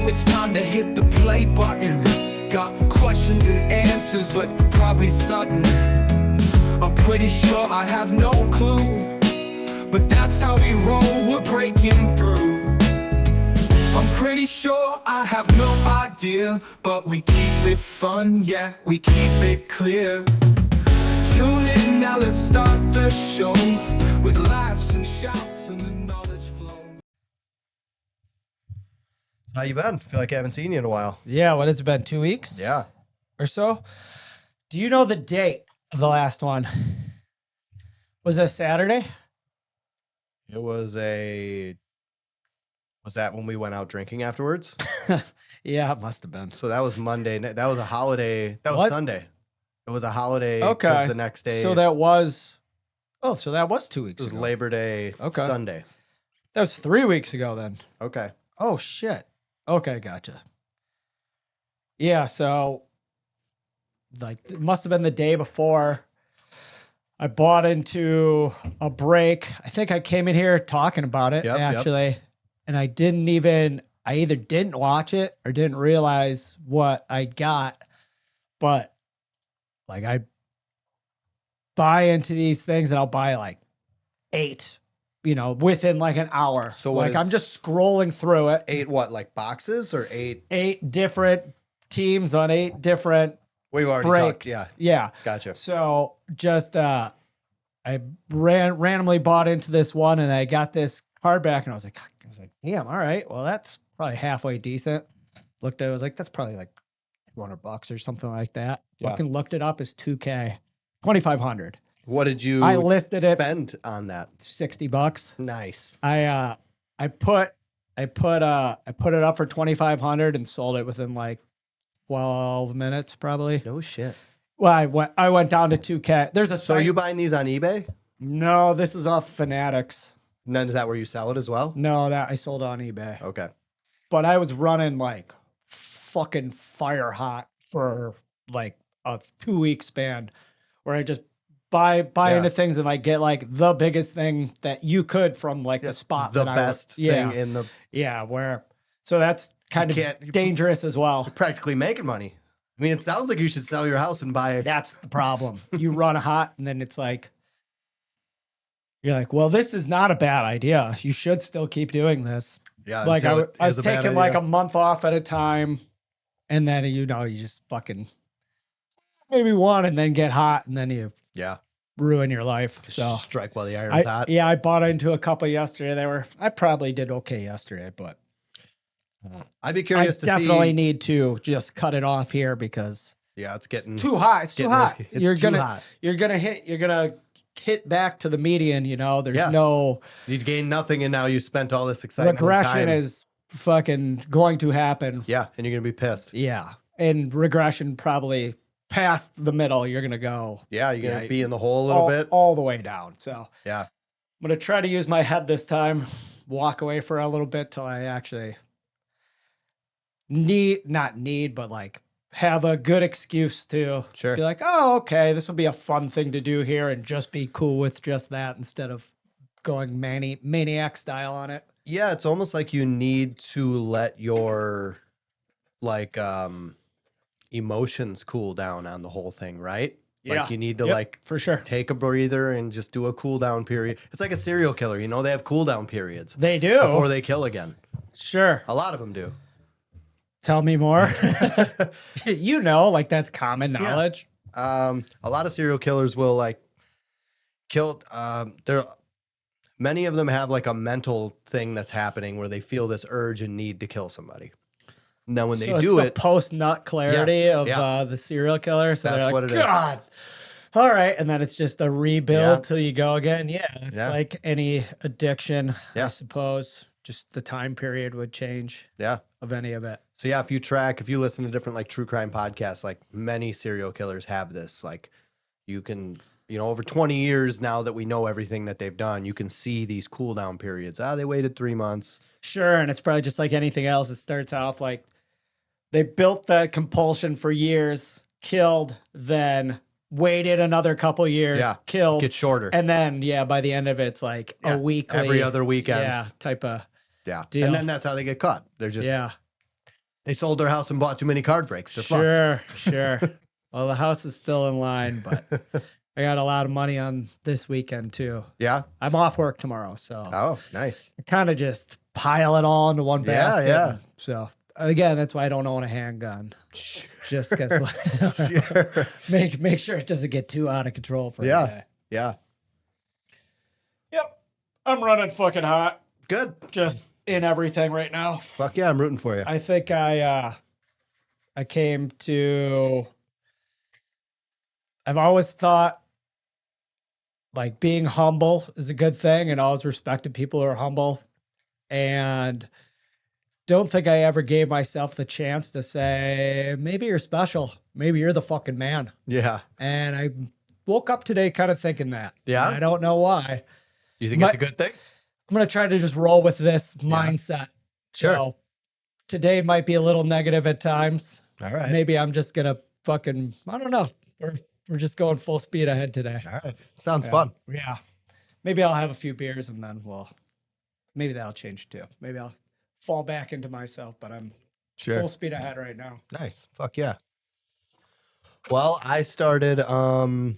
now it's time to hit the play button. Got questions and answers, but probably sudden. I'm pretty sure I have no clue, but that's how we roll, we're breaking through. I'm pretty sure I have no idea, but we keep it fun, yeah, we keep it clear. Tune in now, let's start the show, with laughs and shouts and the knowledge flow. How you been? Feel like I haven't seen you in a while. Yeah, what has it been? 2 weeks? Yeah. Or so? Do you know the date of the last one? Was it a Saturday? It was Was that when we went out drinking afterwards? Yeah, it must have been. So that was Monday. That was a holiday. That was What? Sunday. It was a holiday. Okay. 'Cause the next day. So that was 2 weeks it was ago. Labor Day. Okay. Sunday. That was 3 weeks ago then. Okay. Oh, shit. Okay, gotcha. Yeah, so like it must have been the day before I bought into a break. I think I came in here talking about it, Yep. actually. And I either didn't watch it or didn't realize what I got. But like I buy into these things and I'll buy like 8, within like an hour. So what I'm is- just scrolling through it. 8 what? Like boxes or 8? 8 different teams on 8 different We've already breaks. talked. Yeah. Yeah. Gotcha. So just I randomly bought into this one and I got this card back and I was like, damn, all right. Well, that's probably halfway decent. Looked at it, I was like, that's probably like $200 or something like that. Yeah. Fucking looked it up as 2K, 2,500. What did you I listed it spend on that? $60. Nice. I put it up for 2,500 and sold it within like 12 minutes probably. No shit. Well, I went down to 2K. There's a So are site. you buying these on eBay? No, this is off Fanatics. And then is that where you sell it as well? No, that I sold on eBay. Okay. But I was running like fucking fire hot for like a 2-week span where I just buy Yeah. into things and like get like the biggest thing that you could from like the spot. The that best I was, thing in the so that's kind You of can't- dangerous as well. practically making money. I mean, it sounds like you should sell your house and buy. That's the problem. You run hot and then it's like, you're like, well, this is not a bad idea. You should still keep doing this. Yeah. Like until it I is was a bad taking like idea. a month off at a time. And then, you just fucking maybe one and then get hot and then you Yeah. ruin your life. So Strike while the iron's hot. I bought into a couple yesterday. I probably did okay yesterday, but I'd be I curious to definitely see. need to just cut it off here because Yeah, it's getting too hot. It's too getting hot. risky. It's too hot. You're gonna hit back to the median. There's Yeah. no You gained nothing, and now you spent all this excitement. and regression time. is fucking going to happen. Yeah, and you're gonna be pissed. Yeah, and regression probably past the middle. You're gonna go Yeah, you're gonna Yeah, be in the hole a little bit. all the way down. So Yeah, I'm gonna try to use my head this time. Walk away for a little bit till I actually but like have a good excuse to Sure. be like, oh, okay, this will be a fun thing to do here and just be cool with just that instead of going maniac style on it. yeah. It's almost like you need to let your emotions cool down on the whole thing, right? Yeah. Like you need to Yep, for sure. take a breather and just do a cool down period. It's like a serial killer, they have cool down periods They do. before they kill again. Sure. A lot of them do. Tell me more. Like that's common knowledge. A lot of serial killers will kill. Many of them have like a mental thing that's happening where they feel this urge and need to kill somebody. And then when So they it's do the it, post-nut clarity Yes, of yeah. the serial killer. So That's they're what like, it is. God. All right. And then it's just a rebuild Yeah. till you go again. Yeah. It's Yeah. like any addiction, I Yeah. suppose. Just the time period would change yeah. of any of it. So yeah, if you listen to different like true crime podcasts, like many serial killers have this. Like you can, over 20 years now that we know everything that they've done, you can see these cool down periods. They waited 3 months. Sure. And it's probably just like anything else. It starts off like they built that compulsion for years, killed, then waited another couple years, Yeah. killed. Get shorter. And then, by the end of it, it's like Yeah, a weekly. every other weekend. Yeah, type of Yeah. deal. And then that's how they get caught. They're just yeah. They sold their house and bought too many card breaks. They're fucked. Sure. Well, the house is still in line, but I got a lot of money on this weekend too. Yeah. I'm off work tomorrow, so Oh, nice. I kind of just pile it all into one Yeah, basket. yeah. So again, that's why I don't own a handgun. Just because Sure. make sure it doesn't get too out of control for Yeah. the day. Yeah. Yep. I'm running fucking hot. Good. Just in everything right now. Fuck yeah, I'm rooting for you. I think I came to I've always thought like being humble is a good thing and always respected people who are humble. And don't think I ever gave myself the chance to say, maybe you're special. Maybe you're the fucking man. Yeah. And I woke up today kind of thinking that. Yeah? And I don't know why. You think it's a good thing? I'm going to try to just roll with this mindset. Sure. So today might be a little negative at times. All right. Maybe I'm just going to fucking, I don't know. We're just going full speed ahead today. All right. Sounds fun. Yeah. Maybe I'll have a few beers and then maybe that'll change too. Maybe I'll fall back into myself, but I'm Sure. full speed ahead right now. Nice. Fuck yeah. Well, I started, I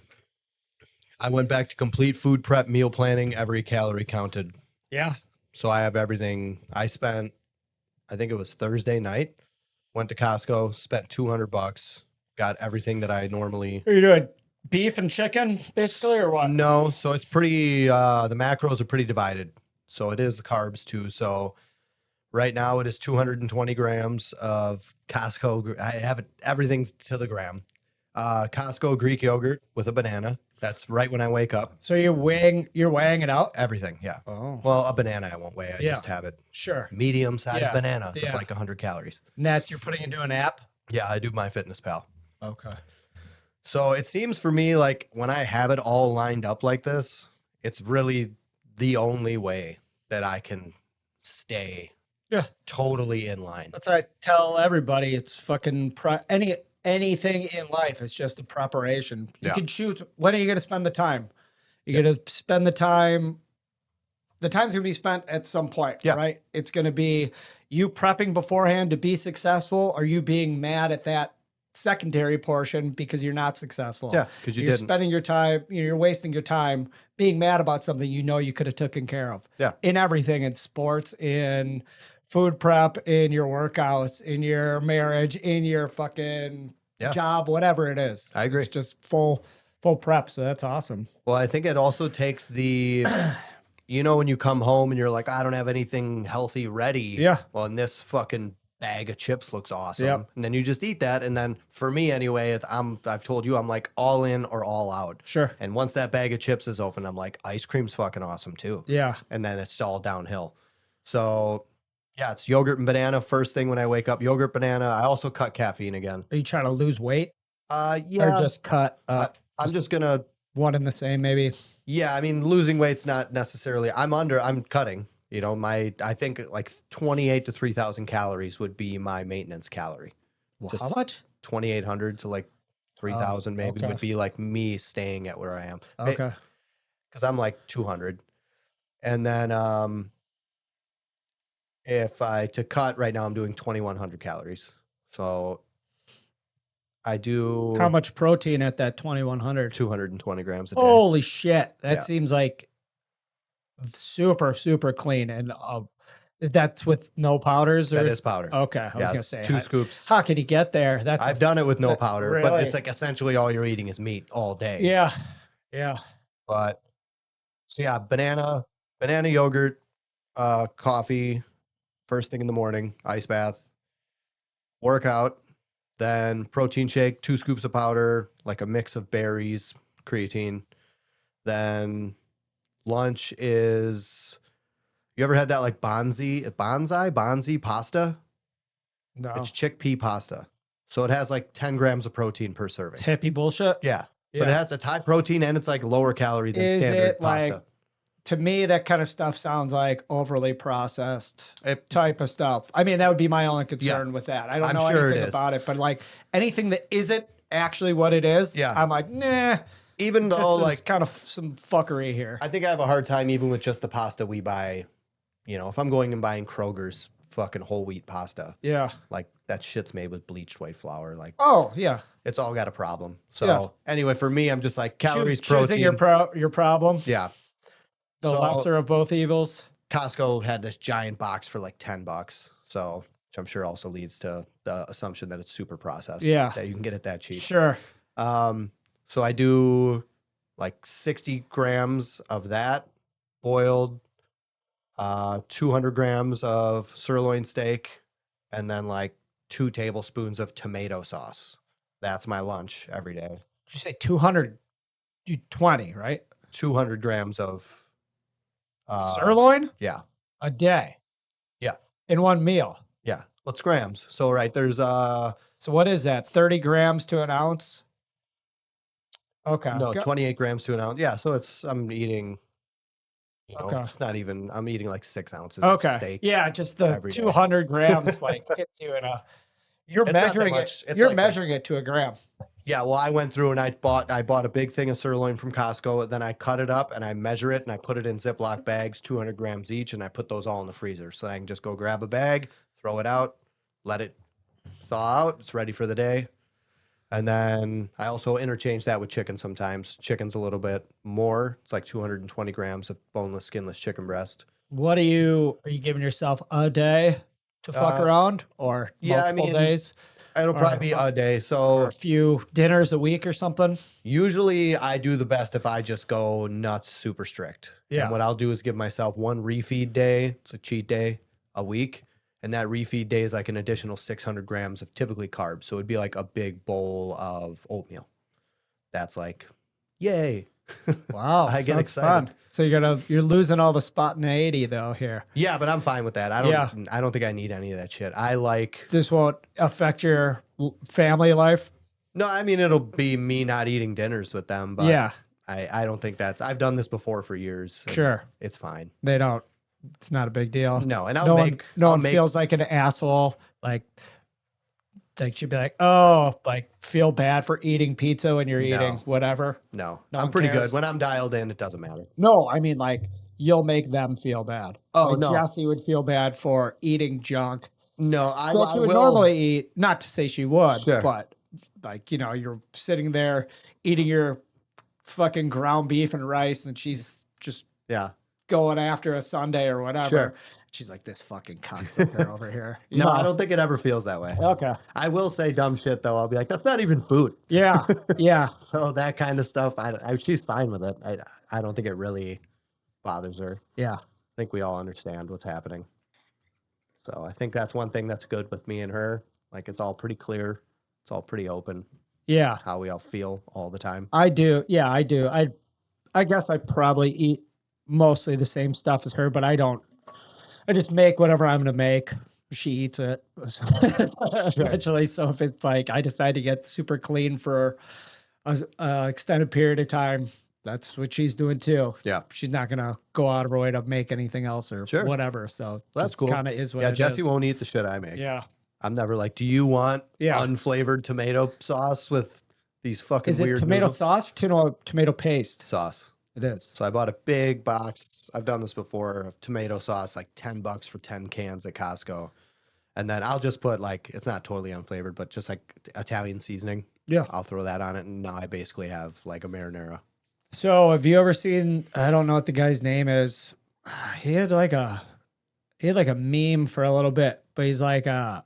went back to complete food prep, meal planning, every calorie counted. Yeah. So I have everything. I spent, I think it was Thursday night, went to Costco, spent $200, got everything that I normally. Are you doing beef and chicken basically or what? No, so it's pretty, the macros are pretty divided. So it is the carbs too. So right now it is 220 grams of Costco. I have it, everything's to the gram. Costco Greek yogurt with a banana. That's right when I wake up. So you're weighing it out? Everything, yeah. Oh. Well, a banana I won't weigh. I Yeah. just have it. Sure. Medium-sized banana. It's Yeah. like 100 calories. And that's you're putting into an app? Yeah, I do MyFitnessPal. Okay. So it seems for me like when I have it all lined up like this, it's really the only way that I can stay totally in line. That's what I tell everybody. It's fucking anything in life. It's just a preparation. You Yeah. can choose when are you going to spend the time. You're going to spend the time. The time's going to be spent at some point, right? It's going to be you prepping beforehand to be successful, or you being mad at that secondary portion because you're not successful. Yeah, because you're didn't. spending your time. You're wasting your time being mad about something you know you could have taken care of. Yeah. In everything, in sports, in food prep, in your workouts, in your marriage, in your fucking job, whatever it is. I agree. It's just full prep. So that's awesome. Well, I think it also takes the, you know, when you come home and you're like, I don't have anything healthy ready. Yeah. Well, and this fucking bag of chips looks awesome. Yep. And then you just eat that. And then for me anyway, I've told you, I'm like all in or all out. Sure. And once that bag of chips is open, I'm like, ice cream's fucking awesome too. Yeah. And then it's all downhill. So yeah, it's yogurt and banana first thing when I wake up. Yogurt, banana. I also cut caffeine again. Are you trying to lose weight? Yeah. Or just cut I'm just gonna one and the same, maybe? Yeah, I mean, losing weight's not necessarily. I'm cutting. You know, I think like 28 to 3,000 calories would be my maintenance calorie. Well, Just how much? 2,800 to like 3,000 maybe okay. would be like me staying at where I am. Okay. Because I'm like 200, and then if I to cut right now, I'm doing 2,100 calories. So I do How much protein at that 2,100? 220 grams a day. Holy shit. That Yeah. seems like super, super clean. And that's with no powders? Or? That is powder. Okay. I was going to it's say. 2 scoops. How can you get there? I've done it with no powder, but really? it's like essentially all you're eating is meat all day. Yeah. Yeah. But so yeah, banana yogurt, coffee, first thing in the morning, ice bath, workout, then protein shake, 2 scoops of powder, like a mix of berries, creatine. Then lunch is, you ever had that like bonsai pasta? No. It's chickpea pasta. So it has like 10 grams of protein per serving. Hippie bullshit? Yeah. But it's high protein and it's like lower calorie than Is standard it pasta. like, to me, that kind of stuff sounds like overly processed type of stuff. I mean, that would be my only concern with that. I don't know anything about it, but like anything that isn't actually what it is, I'm like, nah. Even though This like is kind of some fuckery here. I think I have a hard time even with just the pasta we buy. You know, if I'm going and buying Kroger's fucking whole wheat pasta. Yeah. Like that shit's made with bleached white flour. Like Oh, yeah. it's all got a problem. So Yeah. anyway, for me, I'm just like calories, Choosing protein. your problem. Yeah. The So lesser of both evils. Costco had this giant box for like $10. So which I'm sure also leads to the assumption that it's super processed. Yeah. That you can get it that cheap. Sure. So I do like 60 grams of that boiled, 200 grams of sirloin steak, and then like 2 tablespoons of tomato sauce. That's my lunch every day. Did you say 220, right? 200 grams of Sirloin yeah, a day yeah, in one meal. yeah. What's grams? So right there's So what is that? 30 grams to an ounce? Okay. no 28 grams to an ounce. Yeah, so I'm eating, Okay. it's not even. I'm eating like 6 ounces Okay. of steak. Yeah, just the every day. 200 grams like hits you in a. You're It's not that measuring it. much. It's You're like measuring it to a gram. Yeah, well, I went through and I bought a big thing of sirloin from Costco. Then I cut it up and I measure it and I put it in Ziploc bags, 200 grams each, and I put those all in the freezer. So I can just go grab a bag, throw it out, let it thaw out. It's ready for the day. And then I also interchange that with chicken sometimes. Chicken's a little bit more. It's like 220 grams of boneless, skinless chicken breast. What are you giving yourself a day to fuck around or yeah, I multiple mean, days? It'll probably be a day. Or So a few dinners a week or something? usually I do the best if I just go nuts super strict. Yeah. And what I'll do is give myself one refeed day. It's a cheat day a week. And that refeed day is like an additional 600 grams of typically carbs. So it'd be like a big bowl of oatmeal. That's like, yay. Wow. I get sounds excited. fun. So you're losing all the spontaneity though here. Yeah, but I'm fine with that. I don't think I need any of that shit. I like This won't affect your family life. No, I mean it'll be me not eating dinners with them, but Yeah. I don't think I've done this before for years. and Sure. It's fine. They don't. It's not a big deal. No, and No one feels like an asshole. Like she'd be like, oh, like feel bad for eating pizza when you're eating whatever. No, No I'm one pretty cares. good. When I'm dialed in, it doesn't matter. No, I mean like you'll make them feel bad. Oh, like no. Jessie would feel bad for eating junk No, that I she would will. normally eat. Not to say she would, Sure. but like you're sitting there eating your fucking ground beef and rice, and she's just Yeah. going after a Sunday or whatever. Sure. She's like, this fucking cocksucker over here. You No, know? I don't think it ever feels that way. Okay. I will say dumb shit though. I'll be like, that's not even food. Yeah. Yeah. So that kind of stuff, she's fine with it. I don't think it really bothers her. Yeah. I think we all understand what's happening. So I think that's one thing that's good with me and her. Like it's all pretty clear. It's all pretty open Yeah. how we all feel all the time. I do. Yeah, I do. I guess I probably eat mostly the same stuff as her, but I don't. I just make whatever I'm going to make. She eats it essentially. So if it's like I decide to get super clean for a extended period of time, that's what she's doing too. Yeah. She's not going to go out of her way to make anything else or Sure. whatever. So That's cool. Kind of is what Yeah, it Jessie is. won't eat the shit I make. Yeah. I'm never like, do you want Yeah. unflavored tomato sauce with these fucking Is it weird tomato noodles? sauce or tomato paste? Sauce. It is. So I bought a big box. I've done this before of tomato sauce, like $10 for 10 cans at Costco. And then I'll just put like, it's not totally unflavored, but just like Italian seasoning. Yeah. I'll throw that on it. And now I basically have like a marinara. So have you ever seen, I don't know what the guy's name is. He had like a meme for a little bit, but he's like a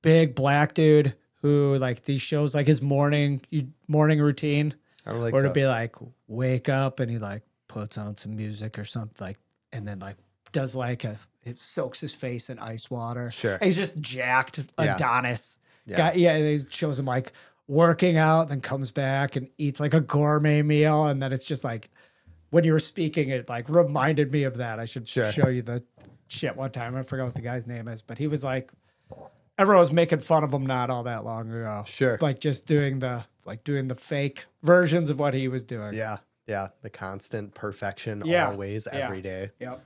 big black dude who like these shows like his morning routine. I don't like Or so. to be like wake up and he like puts on some music or something like, and then like does like it soaks his face in ice water. Sure. And he's just jacked Yeah. Adonis. Yeah. Guy, yeah. And he shows him like working out, then comes back and eats like a gourmet meal. And then it's just like when you were speaking, it like reminded me of that. I should Sure. show you the shit one time. I forgot what the guy's name is, but he was like, everyone was making fun of him not all that long ago. Sure. Like just doing the fake versions of what he was doing. Yeah. Yeah. The constant perfection Yeah. always, Yeah. every day. Yep.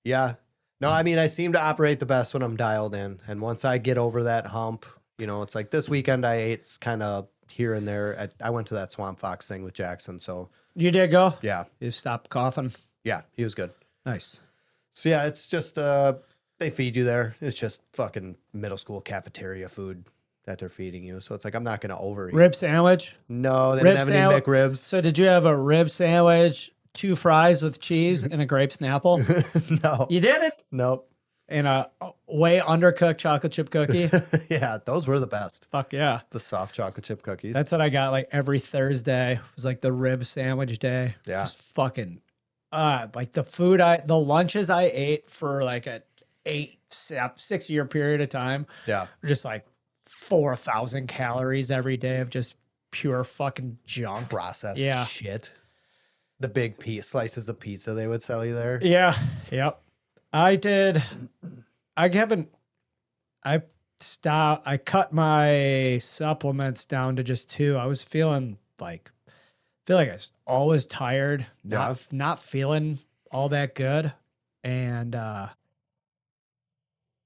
Yeah. No, I mean, I seem to operate the best when I'm dialed in. And once I get over that hump, it's like this weekend I ate kind of here and there. I went to that Swamp Fox thing with Jackson. So, You did go? yeah. You stopped coughing? Yeah. He was good. Nice. So, yeah, it's just, They feed you there. It's just fucking middle school cafeteria food that they're feeding you. So it's like I'm not gonna overeat. Rib sandwich. No, they Rib didn't have any sandwich. McRibs. So did you have a rib sandwich, 2 fries with cheese, and a grape Snapple? No. You did it? Nope. And a way undercooked chocolate chip cookie. Yeah, those were the best. Fuck yeah. The soft chocolate chip cookies. That's what I got like every Thursday. It was like the rib sandwich day. Yeah. Just fucking like the lunches I ate for like a 6 year period of time yeah. were just like 4,000 calories every day of just pure fucking junk. Processed Yeah. shit. The big slices of pizza they would sell you there. Yeah. Yep. I cut my supplements down to just 2. I was feeling like I was always tired, not feeling all that good, and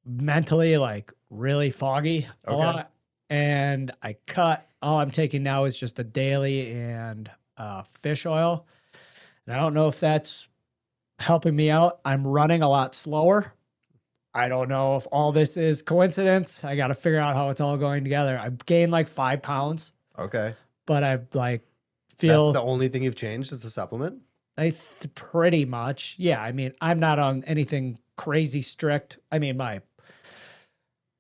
mentally like really foggy a lot. And I cut. All I'm taking now is just a daily and fish oil. And I don't know if that's helping me out. I'm running a lot slower. I don't know if all this is coincidence. I got to figure out how it's all going together. I've gained like 5 pounds. Okay. But I like feel that's the only thing you've changed is the supplement? Pretty much. Yeah. I mean, I'm not on anything crazy strict. I mean,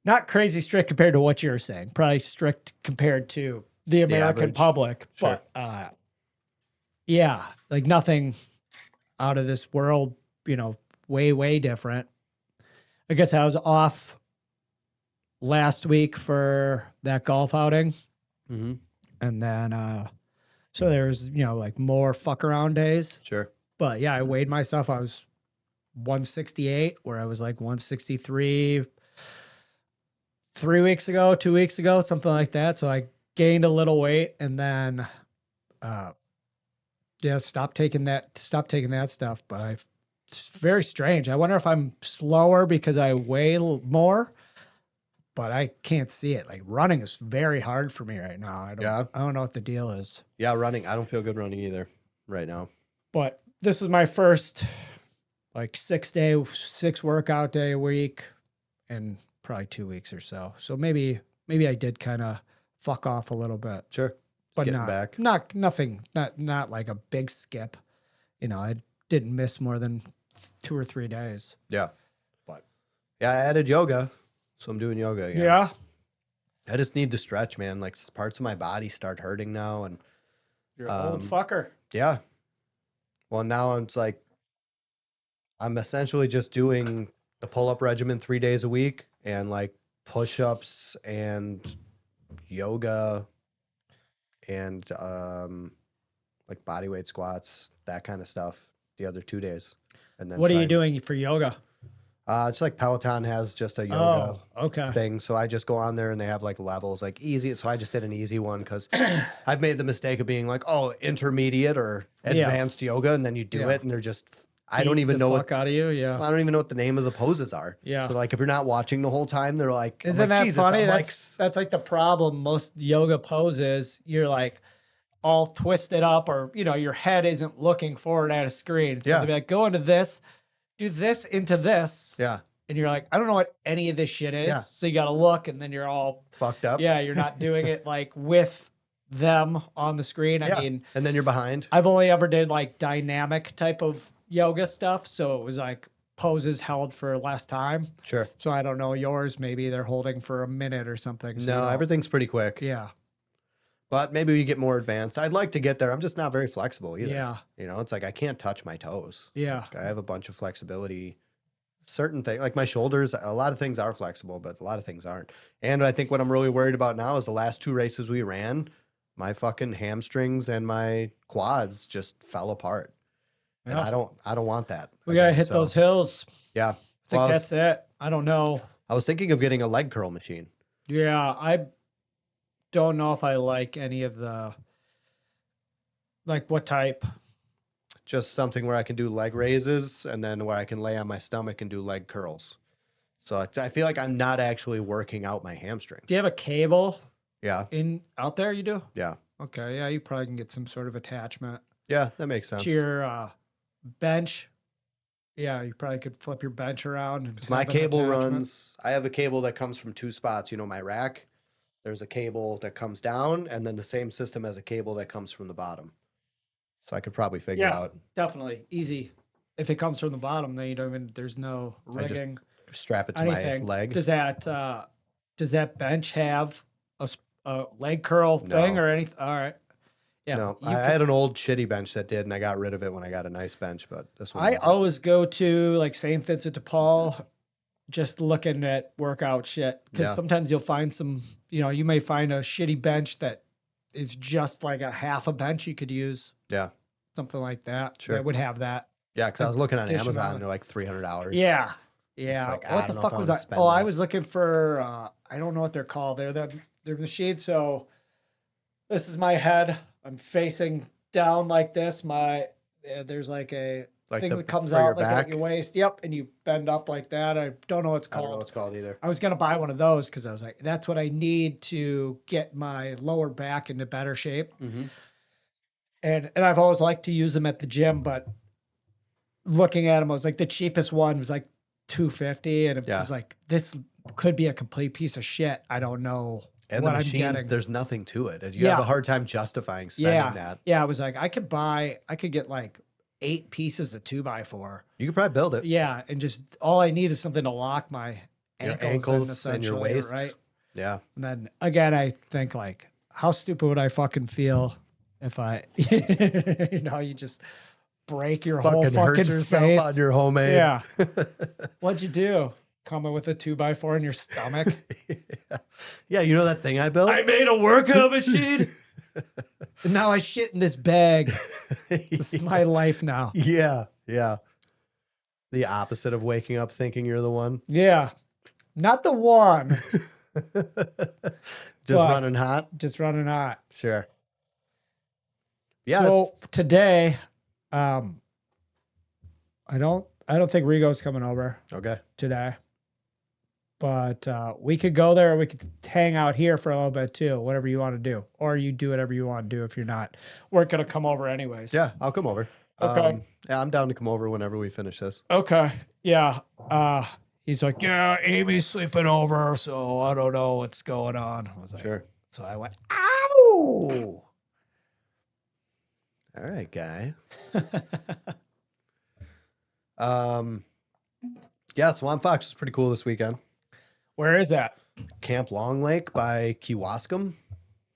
not crazy strict compared to what you're saying, probably strict compared to the American public. Sure. But yeah, like nothing out of this world, way, way different. I guess I was off last week for that golf outing. Mm-hmm. And then, so there's, like more fuck around days. Sure. But yeah, I weighed myself. I was 168, where I was like 163 2 weeks ago, something like that. So I gained a little weight and then, stopped taking that stuff. But it's very strange. I wonder if I'm slower because I weigh more, but I can't see it. Like running is very hard for me right now. I don't know what the deal is. Yeah, running. I don't feel good running either right now. But this is my first like 6 workout day a week in probably 2 weeks or so. So maybe I did kind of fuck off a little bit. Sure. But nothing, not like a big skip. I didn't miss more than 2 or 3 days. Yeah. But yeah, I added yoga. So I'm doing yoga again. Yeah. I just need to stretch, man. Like parts of my body start hurting now. And you're an old fucker. Yeah. Well, now it's like, I'm essentially just doing the pull-up regimen 3 days a week and like push-ups and yoga and like body weight squats, that kind of stuff the other 2 days. And then what are you doing for yoga? It's like Peloton has just a yoga okay. thing. So I just go on there and they have like levels, like easy. So I just did an easy one because I've made the mistake of being like, intermediate or advanced yoga. And then you do it and they're just, I don't even know out of you. Yeah. I don't even know what the name of the poses are. Yeah. So like if you're not watching the whole time, they're like, isn't that funny? That's like the problem. Most yoga poses, you're like all twisted up or, your head isn't looking forward at a screen. So they'll be like, go into this. Do this into this. Yeah. And you're like, I don't know what any of this shit is. Yeah. So you got to look and then you're all fucked up. Yeah. You're not doing it like with them on the screen. I mean, and then you're behind. I've only ever did like dynamic type of yoga stuff. So it was like poses held for less time. Sure. So I don't know yours. Maybe they're holding for a minute or something. So no, everything's pretty quick. Yeah. But maybe we get more advanced. I'd like to get there. I'm just not very flexible either. Yeah. It's like I can't touch my toes. Yeah. I have a bunch of flexibility. Certain things, like my shoulders, a lot of things are flexible, but a lot of things aren't. And I think what I'm really worried about now is the last 2 races we ran, my fucking hamstrings and my quads just fell apart. Yeah. And I don't want that. We got to hit those hills. Yeah. I think that's it. I don't know. I was thinking of getting a leg curl machine. Yeah. I don't know if I like any of the, like what type? Just something where I can do leg raises and then where I can lay on my stomach and do leg curls. So I feel like I'm not actually working out my hamstrings. Do you have a cable? Yeah. Out there you do? Yeah. Okay. Yeah. You probably can get some sort of attachment. Yeah, that makes sense. To your bench. Yeah, you probably could flip your bench around and My have an cable attachment. runs. I have a cable that comes from 2 spots. You know, my rack. There's a cable that comes down, and then the same system as a cable that comes from the bottom. So I could probably figure Yeah, out. definitely easy. If it comes from the bottom, then you don't even. There's no I just rigging. strap it to Anything. my leg. Does that bench have a leg curl thing No. or anything? All right. Yeah. No, You I could, had an old shitty bench that did, and I got rid of it when I got a nice bench. But this one I doesn't. always go to like St. Vincent de Paul, just looking at workout shit because Yeah. sometimes you'll find some. You may find a shitty bench that is just like a half a bench you could use, Yeah, something like that. Sure. That would have that. yeah. Because I was looking on Additional- Amazon, they're like $300. Yeah. Yeah. like, I What don't the know if fuck I was wanna that? spend Oh, I that. was looking for I don't know what they're called. They're machines. So this is my head. I'm facing down like this. There's like a Like thing the- that comes for your out like back? at your waist. Yep, and you bend up like that. I don't know what it's I don't know called. what it's called either. I was gonna buy one of those because I was like, that's what I need to get my lower back into better shape. Mm-hmm. And I've always liked to use them at the gym, but looking at them, I was like, the cheapest one was like $250, and it Yeah. was like, this could be a complete piece of shit. I don't know And what the I'm machines, getting. there's nothing to it. You have Yeah. a hard time justifying spending that. Yeah, I was like, I could get like 8 pieces of 2x4. You could probably build it. Yeah, and just all I need is something to lock my Your ankles, ankles and your essentially, waist. right? Yeah. And then again, I think like, how stupid would I fucking feel if I, you just break your whole Fucking hurt fucking yourself face. on your homemade. Yeah. What'd you do? Coming with a 2x4 in your stomach? Yeah, you know that thing I built? I made a workout machine. And now I shit in this bag. This is my life now. Yeah, yeah. The opposite of waking up thinking you're the one. Yeah. Not the one. Just But- running hot. Just running hot. Sure. Yeah. So it's- today, I don't think Rigo's coming over okay. today. But we could go there, or we could hang out here for a little bit too, whatever you want to do. Or you do whatever you want to do if you're not. We're gonna come over anyways. Yeah, I'll come over. Okay. Yeah, I'm down to come over whenever we finish this. Okay. Yeah. He's like, yeah, Amy's sleeping over, so I don't know what's going on. I was like, Sure. So I went, ow. All right, guy. Yeah, Swamp Fox was pretty cool this weekend. Where is that? Camp Long Lake by Kewaskum.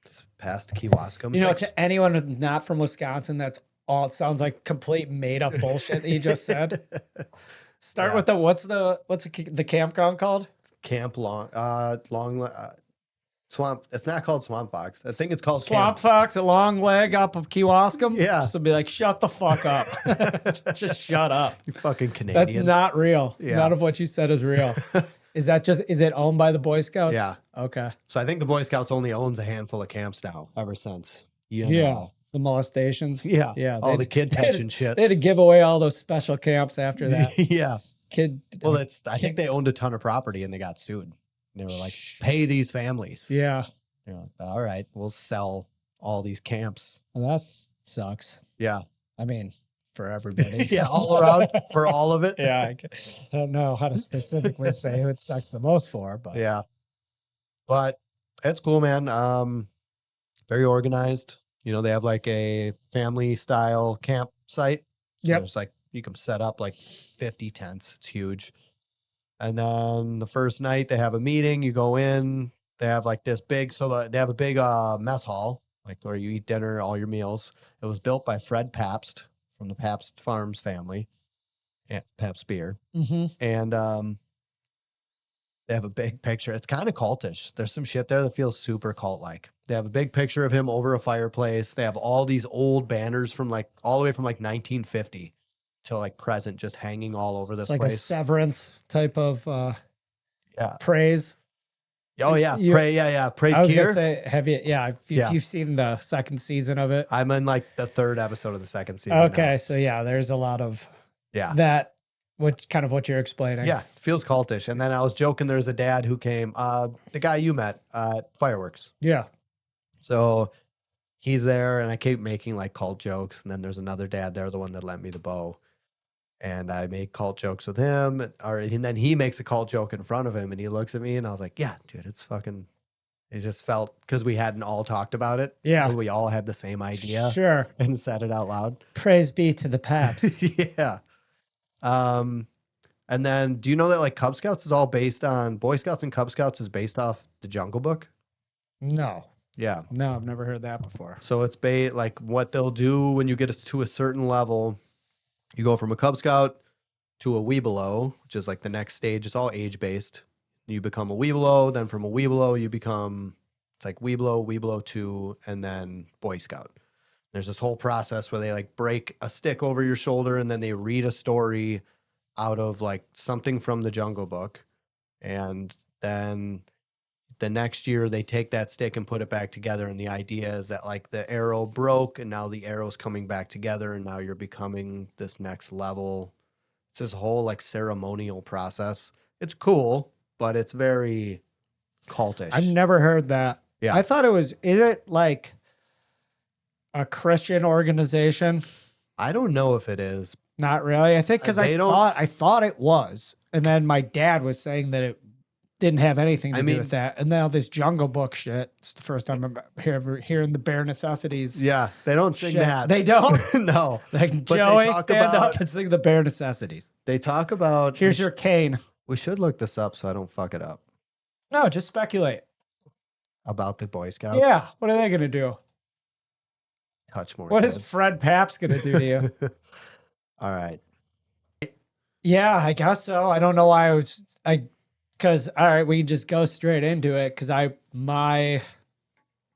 It's past Kewaskum. You know, It's like- to anyone who's not from Wisconsin, that's all. It sounds like complete made up bullshit that you just said. Start Yeah. with what's the campground called? Camp Swamp. It's not called Swamp Fox. I think it's called Swamp Camp. Fox, a long leg up of Kewaskum. Yeah. Just to be like, shut the fuck up. Just shut up. You fucking That's Canadian. not real. Yeah. None of what you said is real. Is it owned by the Boy Scouts? Yeah. Okay. So I think the Boy Scouts only owns a handful of camps now, ever since. You Yeah. know. The molestations. Yeah. Yeah. All they- the kid touching shit. They had to give away all those special camps after that. Yeah. Kid. Well, I think they owned a ton of property and they got sued. They were like, pay these families. Yeah. They're like, all right, we'll sell all these camps. Well, that sucks. Yeah. I mean, for everybody. Yeah, all around for all of it. Yeah. I don't know how to specifically say who it sucks the most for, but Yeah. But it's cool, man. Very organized. You know, they have like a family style campsite. So Yep. There's like, you can set up like 50 tents. It's huge. And then the first night they have a meeting. You go in. They have like this big, they have a big mess hall, like where you eat dinner, all your meals. It was built by Fred Pabst from the Pabst Farms family, Pabst beer. Mhm. And they have a big picture. It's kind of cultish. There's some shit there that feels super cult-like. They have a big picture of him over a fireplace. They have all these old banners from like all the way from like 1950 to like present, just hanging all over this it's like a place. severance type of Yeah. praise. Oh yeah. You- Praise I was Gear. gonna say, if Yeah. you've seen the second season of it. I'm in like the 3rd episode of the 2nd season. Okay, now. so yeah, there's a lot of Yeah. that, what you're explaining. Yeah. Feels cultish. And then I was joking. There's a dad who came, the guy you met at Fireworks. Yeah. So he's there, and I keep making like cult jokes. And then there's another dad there, the one that lent me the bow. and I make cult jokes with him, and then he makes a cult joke in front of him, and he looks at me, and I was like, yeah, dude, it's fucking. It just felt because we hadn't all talked about it, Yeah. but we all had the same idea Sure. and said it out loud. Praise be to the Pabst. Yeah. And then do you know that like Cub Scouts is all based on Boy Scouts and Cub Scouts is based off the Jungle Book? No. Yeah. No, I've never heard that before. So it's like what they'll do when you get to a certain level, you go from a Cub Scout to a Weebelo, which is like the next stage. It's all age based. You become a Weebelo, then from a Weebelo you become it's like Weebelo, Weebelo 2, and then Boy Scout. There's this whole process where they like break a stick over your shoulder and then they read a story out of like something from the Jungle Book, and then the next year they take that stick and put it back together, and the idea is that like the arrow broke and now the arrow's coming back together and now you're becoming this next level. It's this whole like ceremonial process. It's cool, but it's very cultish. I've never heard that. Yeah. I thought it was, is it like a Christian organization? I don't know if it is. Not really. I think because They don't- I thought it was. And then my dad was saying that it didn't have anything to do mean- with that. And now this Jungle Book shit. It's the first time I'm hearing the bare necessities. Yeah, they don't sing shit. that. They don't. No. Like, But they Joey, talk stand about- up and sing the bare necessities. They talk about Here's your cane. we should look this up so I don't fuck it up. No, just speculate. About the Boy Scouts. Yeah. What are they going to do? Touch more. What is kids. Fred Pabst going to do to you? All right. Yeah, I guess so. I don't know why because all right, we can just go straight into it. Because my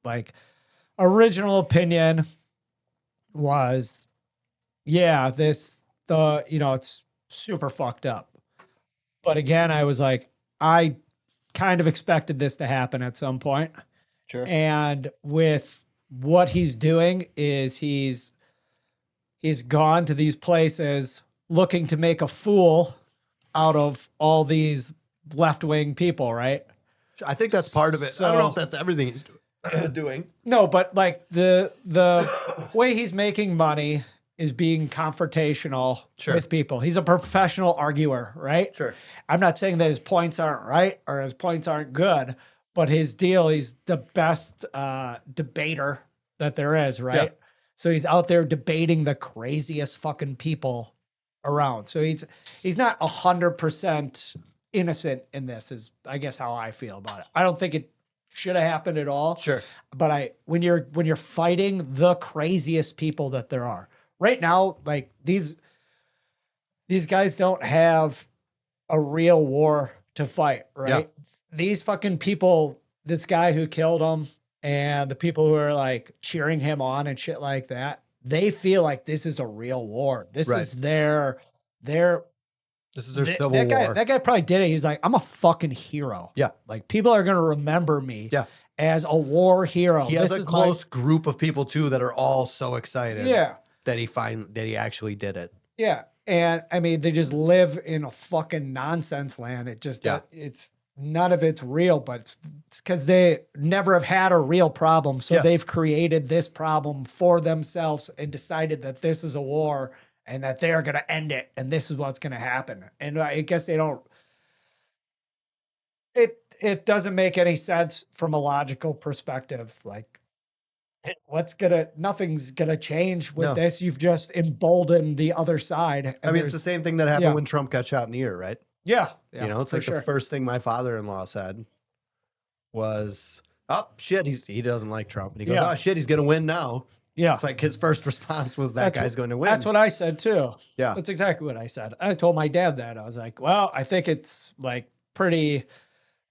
like original opinion was, yeah, it's super fucked up. But again, I was like, I kind of expected this to happen at some point. Sure. And with what he's doing is he's gone to these places looking to make a fool out of all these left-wing people, right? I think that's part of it. I don't know So- if that's everything he's doing. No, but like the way he's making money is being confrontational Sure. with people. He's a professional arguer, right? Sure. I'm not saying that his points aren't right or his points aren't good, but his deal, he's the best debater that there is, right? Yeah. So he's out there debating the craziest fucking people around. So he's not 100% innocent in this, is I guess how I feel about it. I don't think it should have happened at all. Sure. But when you're fighting the craziest people that there are right now, like these guys don't have a real war to fight, right? Yeah. These fucking people, this guy who killed him and the people who are like cheering him on and shit like that, they feel like this is a real war. This Right. is their This is their civil that war. guy probably did it. He was like, I'm a fucking hero. Yeah. Like people are gonna remember me Yeah. as a war hero. He has This a is close group of people too that are all so excited Yeah. that he actually did it. Yeah. And I mean, they just live in a fucking nonsense land. It just, Yeah. it's none of it's real, but it's because they never have had a real problem. So Yes. they've created this problem for themselves and decided that this is a war and that they're going to end it. And this is what's going to happen. And I guess they don't, it doesn't make any sense from a logical perspective. Like, nothing's gonna change with No. this. You've just emboldened the other side. I and mean, it's the there's- same thing that happened yeah. when Trump got shot in the ear, right? yeah, You know, it's for like the first thing my father-in-law said was, "Oh shit, he doesn't like Trump," and he goes, Yeah. "Oh shit, he's gonna win now." yeah. It's like his first response was, "That That's guy's going to win." That's what I said too. Yeah. That's exactly what I said. I told my dad that. I was like, well, I think it's like pretty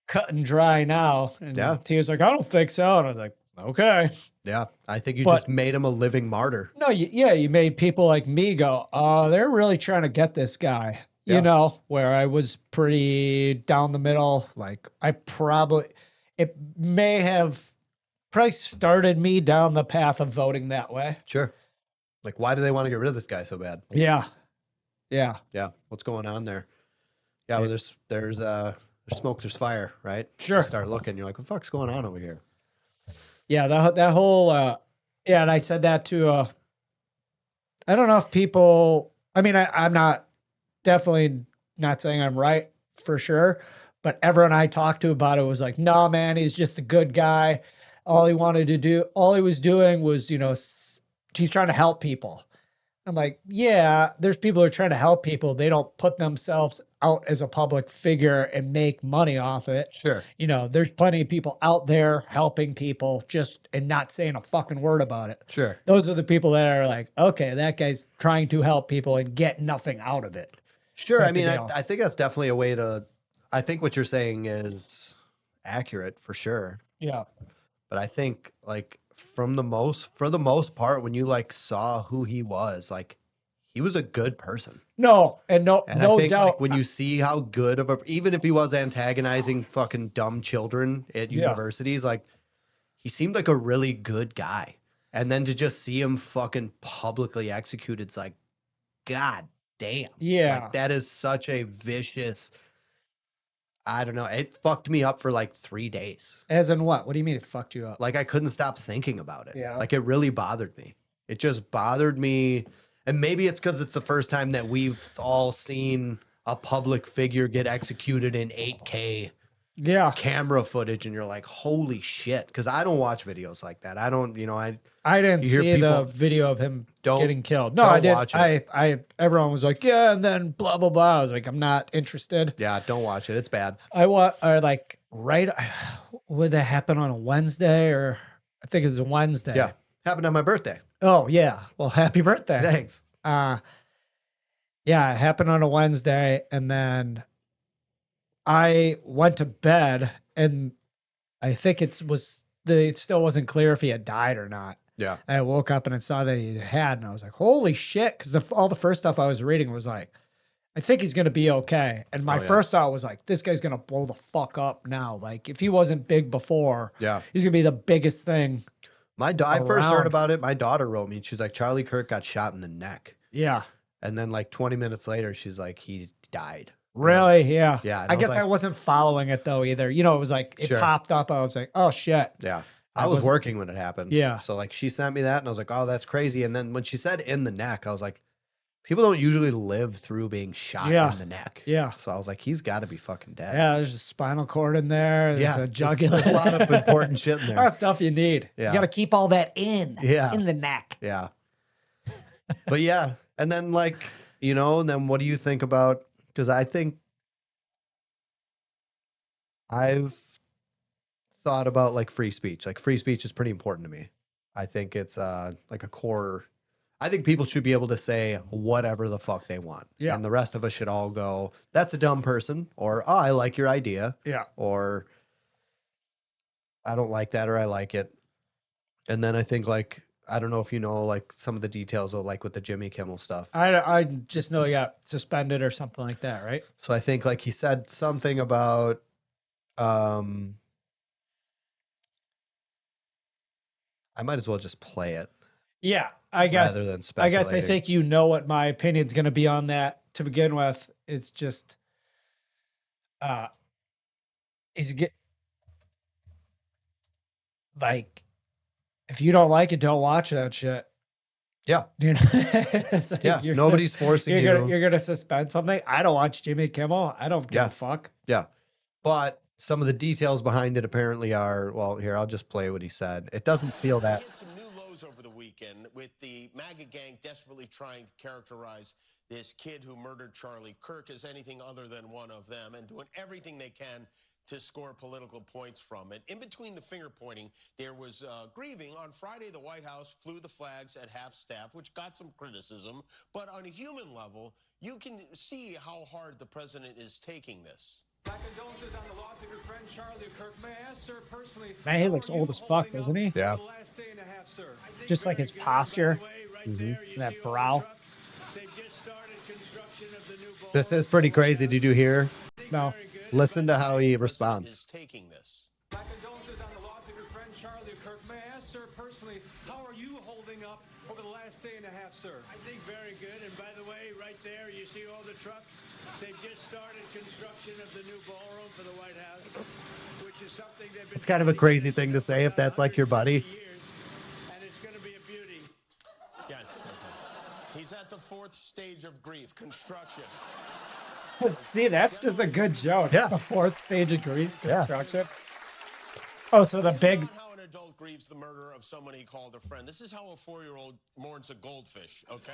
cut and dry now. And Yeah. he was like, I don't think so. And I was like, okay. Yeah, I think you But- just made him a living martyr. No, you made people like me go, oh, they're really trying to get this guy. Yeah. You know, where I was pretty down the middle. Like it may have probably started me down the path of voting that way. Sure. Like, why do they want to get rid of this guy so bad? Yeah. Yeah. Yeah, what's going on there? Yeah, well, there's smoke, there's fire, right? Sure. You start looking, you're like, what the fuck's going on over here? Yeah, that whole and I said that to I don't know if people, I mean I'm not definitely not saying I'm right for sure, but everyone I talked to about it was like, "No, man, he's just a good guy. All he wanted to do, all he was doing was, he's trying to help people." I'm like, yeah, there's people who are trying to help people. They don't put themselves out as a public figure and make money off it. Sure. There's plenty of people out there helping people just and not saying a fucking word about it. Sure. Those are the people that are like, okay, that guy's trying to help people and get nothing out of it. Sure. type I of mean, deal. I think that's definitely a way to. I think what you're saying is accurate for sure. Yeah. But I think like for the most part, when you like saw who he was, like he was a good person. No, and no And I think doubt. like when you see how good of a, even if he was antagonizing fucking dumb children at Yeah. universities, like he seemed like a really good guy. And then to just see him fucking publicly executed, it's like, God damn. Yeah. Like that is such a vicious, I don't know. It fucked me up for like 3 days. As in what? What do you mean it fucked you up? Like I couldn't stop thinking about it. Yeah. Like it really bothered me. It just bothered me. And maybe it's because it's the first time that we've all seen a public figure get executed in 8K Yeah. camera footage, and you're like, holy shit. Because I don't watch videos like that. I don't, I didn't You hear see the people- video of him Don't- getting killed. No, don't I did. watch it. I everyone was like, yeah, and then blah blah blah. I was like, I'm not interested. yeah, don't watch it. It's bad. Or like right would that happen on a Wednesday or I think it was a Wednesday. Yeah. Happened on my birthday. Oh yeah. Well, happy birthday. Thanks. Yeah, it happened on a Wednesday, and then I went to bed, and I think it still wasn't clear if he had died or not. Yeah. I woke up and I saw that he had, and I was like, holy shit. Because all the first stuff I was reading was like, I think he's going to be okay. And my Oh, yeah. first thought was like, this guy's going to blow the fuck up now. Like, if he wasn't big before, Yeah. he's going to be the biggest thing. I first heard Around. about it. My daughter wrote me. She's like, Charlie Kirk got shot in the neck. Yeah. And then like 20 minutes later, she's like, he died. Really? Yeah. Yeah, and I I was guess like- I wasn't following it though either. It was like, it Sure. popped up. I was like, oh shit. Yeah. I I was wasn't- working when it happened. Yeah. So like she sent me that and I was like, oh, that's crazy. And then when she said in the neck, I was like, people don't usually live through being shot Yeah. in the neck. Yeah. So I was like, he's got to be fucking dead. Yeah. There's a spinal cord in there. There's Yeah, a jugular. There's a lot of important shit in All there. that stuff you need. Yeah. You got to keep all that in. Yeah. In the neck. Yeah. But yeah. And then like, and then what do you think about, because I think I've thought about like free speech. Like free speech is pretty important to me. I think it's like a core. I think people should be able to say whatever the fuck they want. Yeah. And the rest of us should all go, that's a dumb person, or oh, I like your idea, Yeah. or I don't like that, or I like it. And then I think like, I don't know if you know like some of the details of like with the Jimmy Kimmel stuff. I just know he got suspended or something like that, right? So I think like he said something about I might as well just play it Yeah. I guess. rather than I speculating. guess I think you know what my opinion's going to be on that to begin with. It's just, like, if you don't like it, don't watch that shit. Yeah. It's like Yeah. you're Nobody's gonna, forcing you're you. Gonna, you're gonna suspend something. I don't watch Jimmy Kimmel. I don't give Yeah. a fuck. Yeah. But some of the details behind it apparently are, well, here, I'll just play what he said. It doesn't feel that. Hit some new lows over the weekend with the MAGA gang desperately trying to characterize this kid who murdered Charlie Kirk as anything other than one of them and doing everything they can to score political points from it. In between the finger pointing, there was grieving. On Friday, the White House flew the flags at half-staff, which got some criticism. But on a human level, you can see how hard the president is taking this. My condolences on the loss of your friend Charlie Kirk. May I ask, sir, personally, Man, he how looks are you old as fuck, holding doesn't he? up for Yeah. the last day and a half, sir? Just like his posture. That brow. This is pretty crazy. Did you hear? No. Listen to how he Is responds. taking this. My condolences on the loss of your friend Charlie Kirk. May I ask, sir, personally, how are you holding up over the last day and a half, sir? I think very good. And by the way, right there, you see all the trucks? They've just started construction of the new ballroom for the White House, which is something they've been. It's kind of a crazy thing to say if that's like your buddy. Years, and it's going to be a beauty. Yes. He's at the fourth stage of grief, construction. See, that's just a good joke. Yeah. The fourth stage of grief Yeah. construction. Oh, so the big. Not how an adult grieves the murder of someone he called a friend. This is how a 4-year-old mourns a goldfish, okay?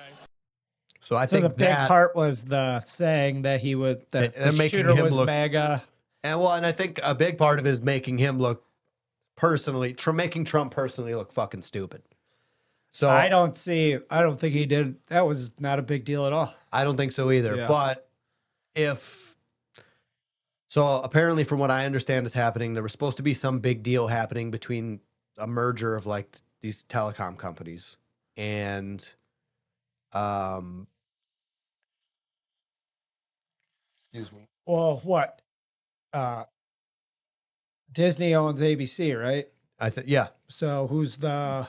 So I So think the big that, part was the saying that he would that They're the making shooter him was look- MAGA. and I think a big part of it is making him look personally, making Trump personally look fucking stupid. So I don't think he did. That was not a big deal at all. I don't think so either. Yeah. But so apparently from what I understand is happening, there was supposed to be some big deal happening between a merger of like these telecom companies and excuse me. Well, what? Disney owns ABC, right? I think yeah. So who's the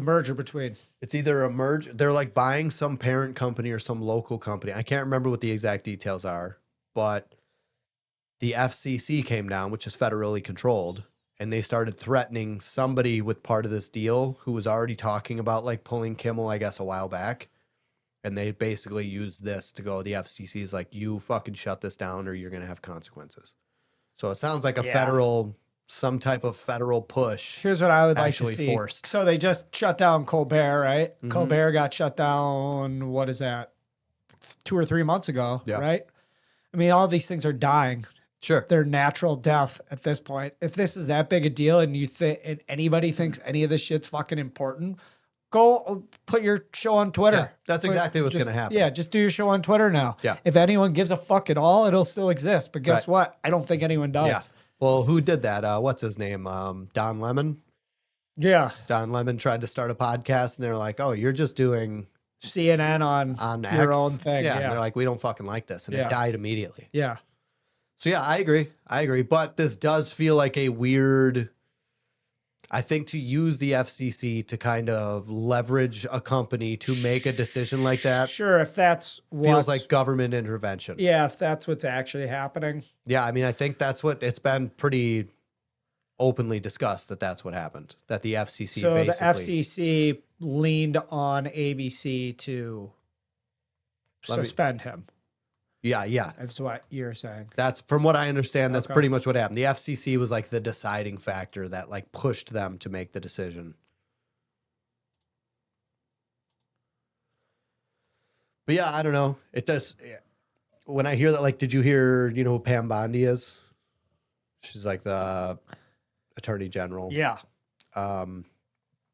merger between? It's either a merge, they're like buying some parent company or some local company. I can't remember what the exact details are, but the FCC came down, which is federally controlled, and they started threatening somebody with part of this deal who was already talking about like pulling Kimmel, I guess, a while back. And they basically used this to go, the FCC is like, you fucking shut this down or you're going to have consequences. So it sounds like some type of federal push. Here's what I would like to actually see. forced. So they just shut down Colbert, right? Mhm. Colbert got shut down. What is that? 2 or 3 months ago, Yeah. right? I mean, all these things are dying. Sure. They're natural death at this point. If this is that big a deal and you think and anybody thinks any of this shit's fucking important, go put your show on Twitter. Yeah, that's exactly what's Just- going to happen. Yeah, just do your show on Twitter now. Yeah. If anyone gives a fuck at all, it'll still exist. But guess Right. what? I don't think anyone does. Yeah. Well, who did that? What's his name? Don Lemon. Yeah. Don Lemon tried to start a podcast, and they're like, "Oh, you're just doing CNN on your X?" own thing. Yeah, Yeah. and they're like, "We don't fucking like this," and Yeah. it died immediately. Yeah. So yeah, I agree. But this does feel like a weird. I think to use the FCC to kind of leverage a company to make a decision like that Sure, if that's feels like government intervention. yeah, if that's what's actually happening. Yeah, I mean, I think that's what it's been pretty openly discussed that that's what happened. That the FCC So basically. the FCC leaned on ABC to Let me- suspend him. Yeah. That's what you're saying. That's from what I understand. That's Okay. pretty much what happened. The FCC was like the deciding factor that like pushed them to make the decision. But yeah, I don't know. It does. When I hear that, like, did you hear? You know who Pam Bondi is? She's like the attorney general. Yeah.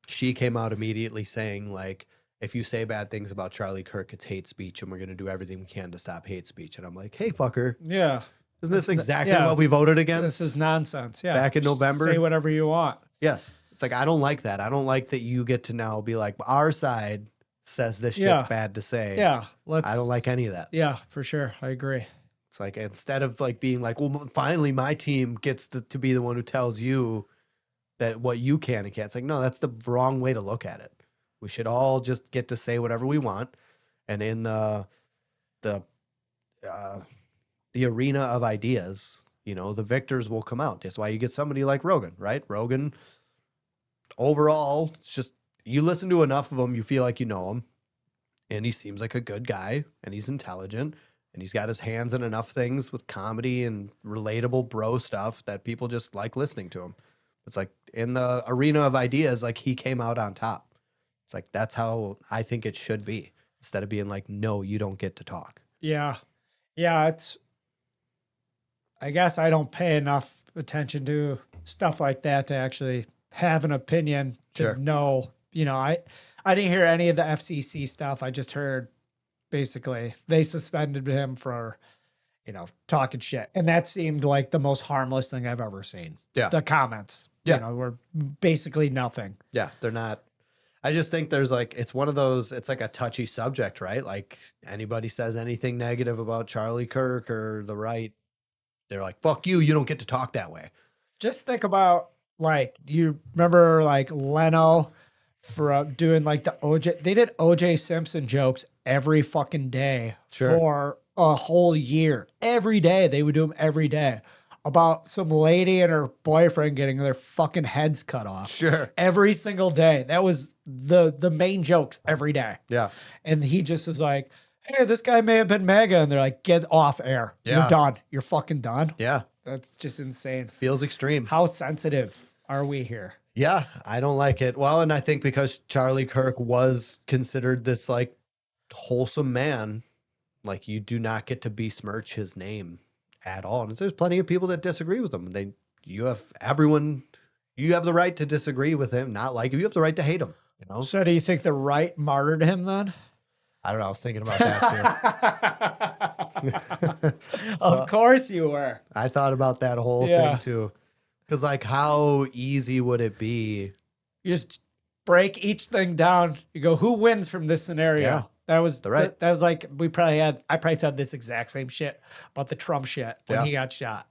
She came out immediately saying like, if you say bad things about Charlie Kirk, it's hate speech, and we're going to do everything we can to stop hate speech. And I'm like, hey, fucker, Yeah. isn't this exactly yeah, what we voted against? This is nonsense. Yeah. Back in Just November? Say whatever you want. Yes. It's like, I don't like that. I don't like that you get to now be like, our side says this shit's Yeah. bad to say. Yeah. I don't like any of that. Yeah, for sure. I agree. It's like, instead of like being like, well, finally my team gets to be the one who tells you that what you can and can't. It's like, no, that's the wrong way to look at it. We should all just get to say whatever we want. And in the arena of ideas, you know, the victors will come out. That's why you get somebody like Rogan, right? Rogan, overall, it's just, you listen to enough of him, you feel like you know him. And he seems like a good guy, and he's intelligent, and he's got his hands in enough things with comedy and relatable bro stuff that people just like listening to him. It's like in the arena of ideas, like he came out on top. It's like, that's how I think it should be, instead of being like, no, you don't get to talk. Yeah. Yeah, I guess I don't pay enough attention to stuff like that to actually have an opinion to Sure. know, you know, I didn't hear any of the FCC stuff. I just heard basically they suspended him for, you know, talking shit. And that seemed like the most harmless thing I've ever seen. Yeah. The comments, Yeah. you know, were basically nothing. Yeah, they're not. I just think there's like, it's one of those, it's like a touchy subject, right? Like anybody says anything negative about Charlie Kirk or the right, they're like, fuck you, you don't get to talk that way. Just think about, like, you remember like Leno for doing like the OJ, they did OJ Simpson jokes every fucking day Sure. for a whole year. Every day they would do them every day about some lady and her boyfriend getting their fucking heads cut off. Sure. Every single day. That was the main jokes every day. Yeah. And he just is like, hey, this guy may have been MAGA, and they're like, get off air. You're Yeah. done. You're fucking done. Yeah. That's just insane. Feels extreme. How sensitive are we here? Yeah, I don't like it. Well, and I think because Charlie Kirk was considered this like wholesome man, like you do not get to besmirch his name at all. And there's plenty of people that disagree with him. You have the right to disagree with him, not like him. You have the right to hate him. You know. So do you think the right martyred him then? I don't know. I was thinking about that too. Of course you were. I thought about that whole Yeah. thing too. Because like, how easy would it be? You just break each thing down. You go, who wins from this scenario? Yeah. That was Right. that was like I probably said this exact same shit about the Trump shit when Yeah. he got shot.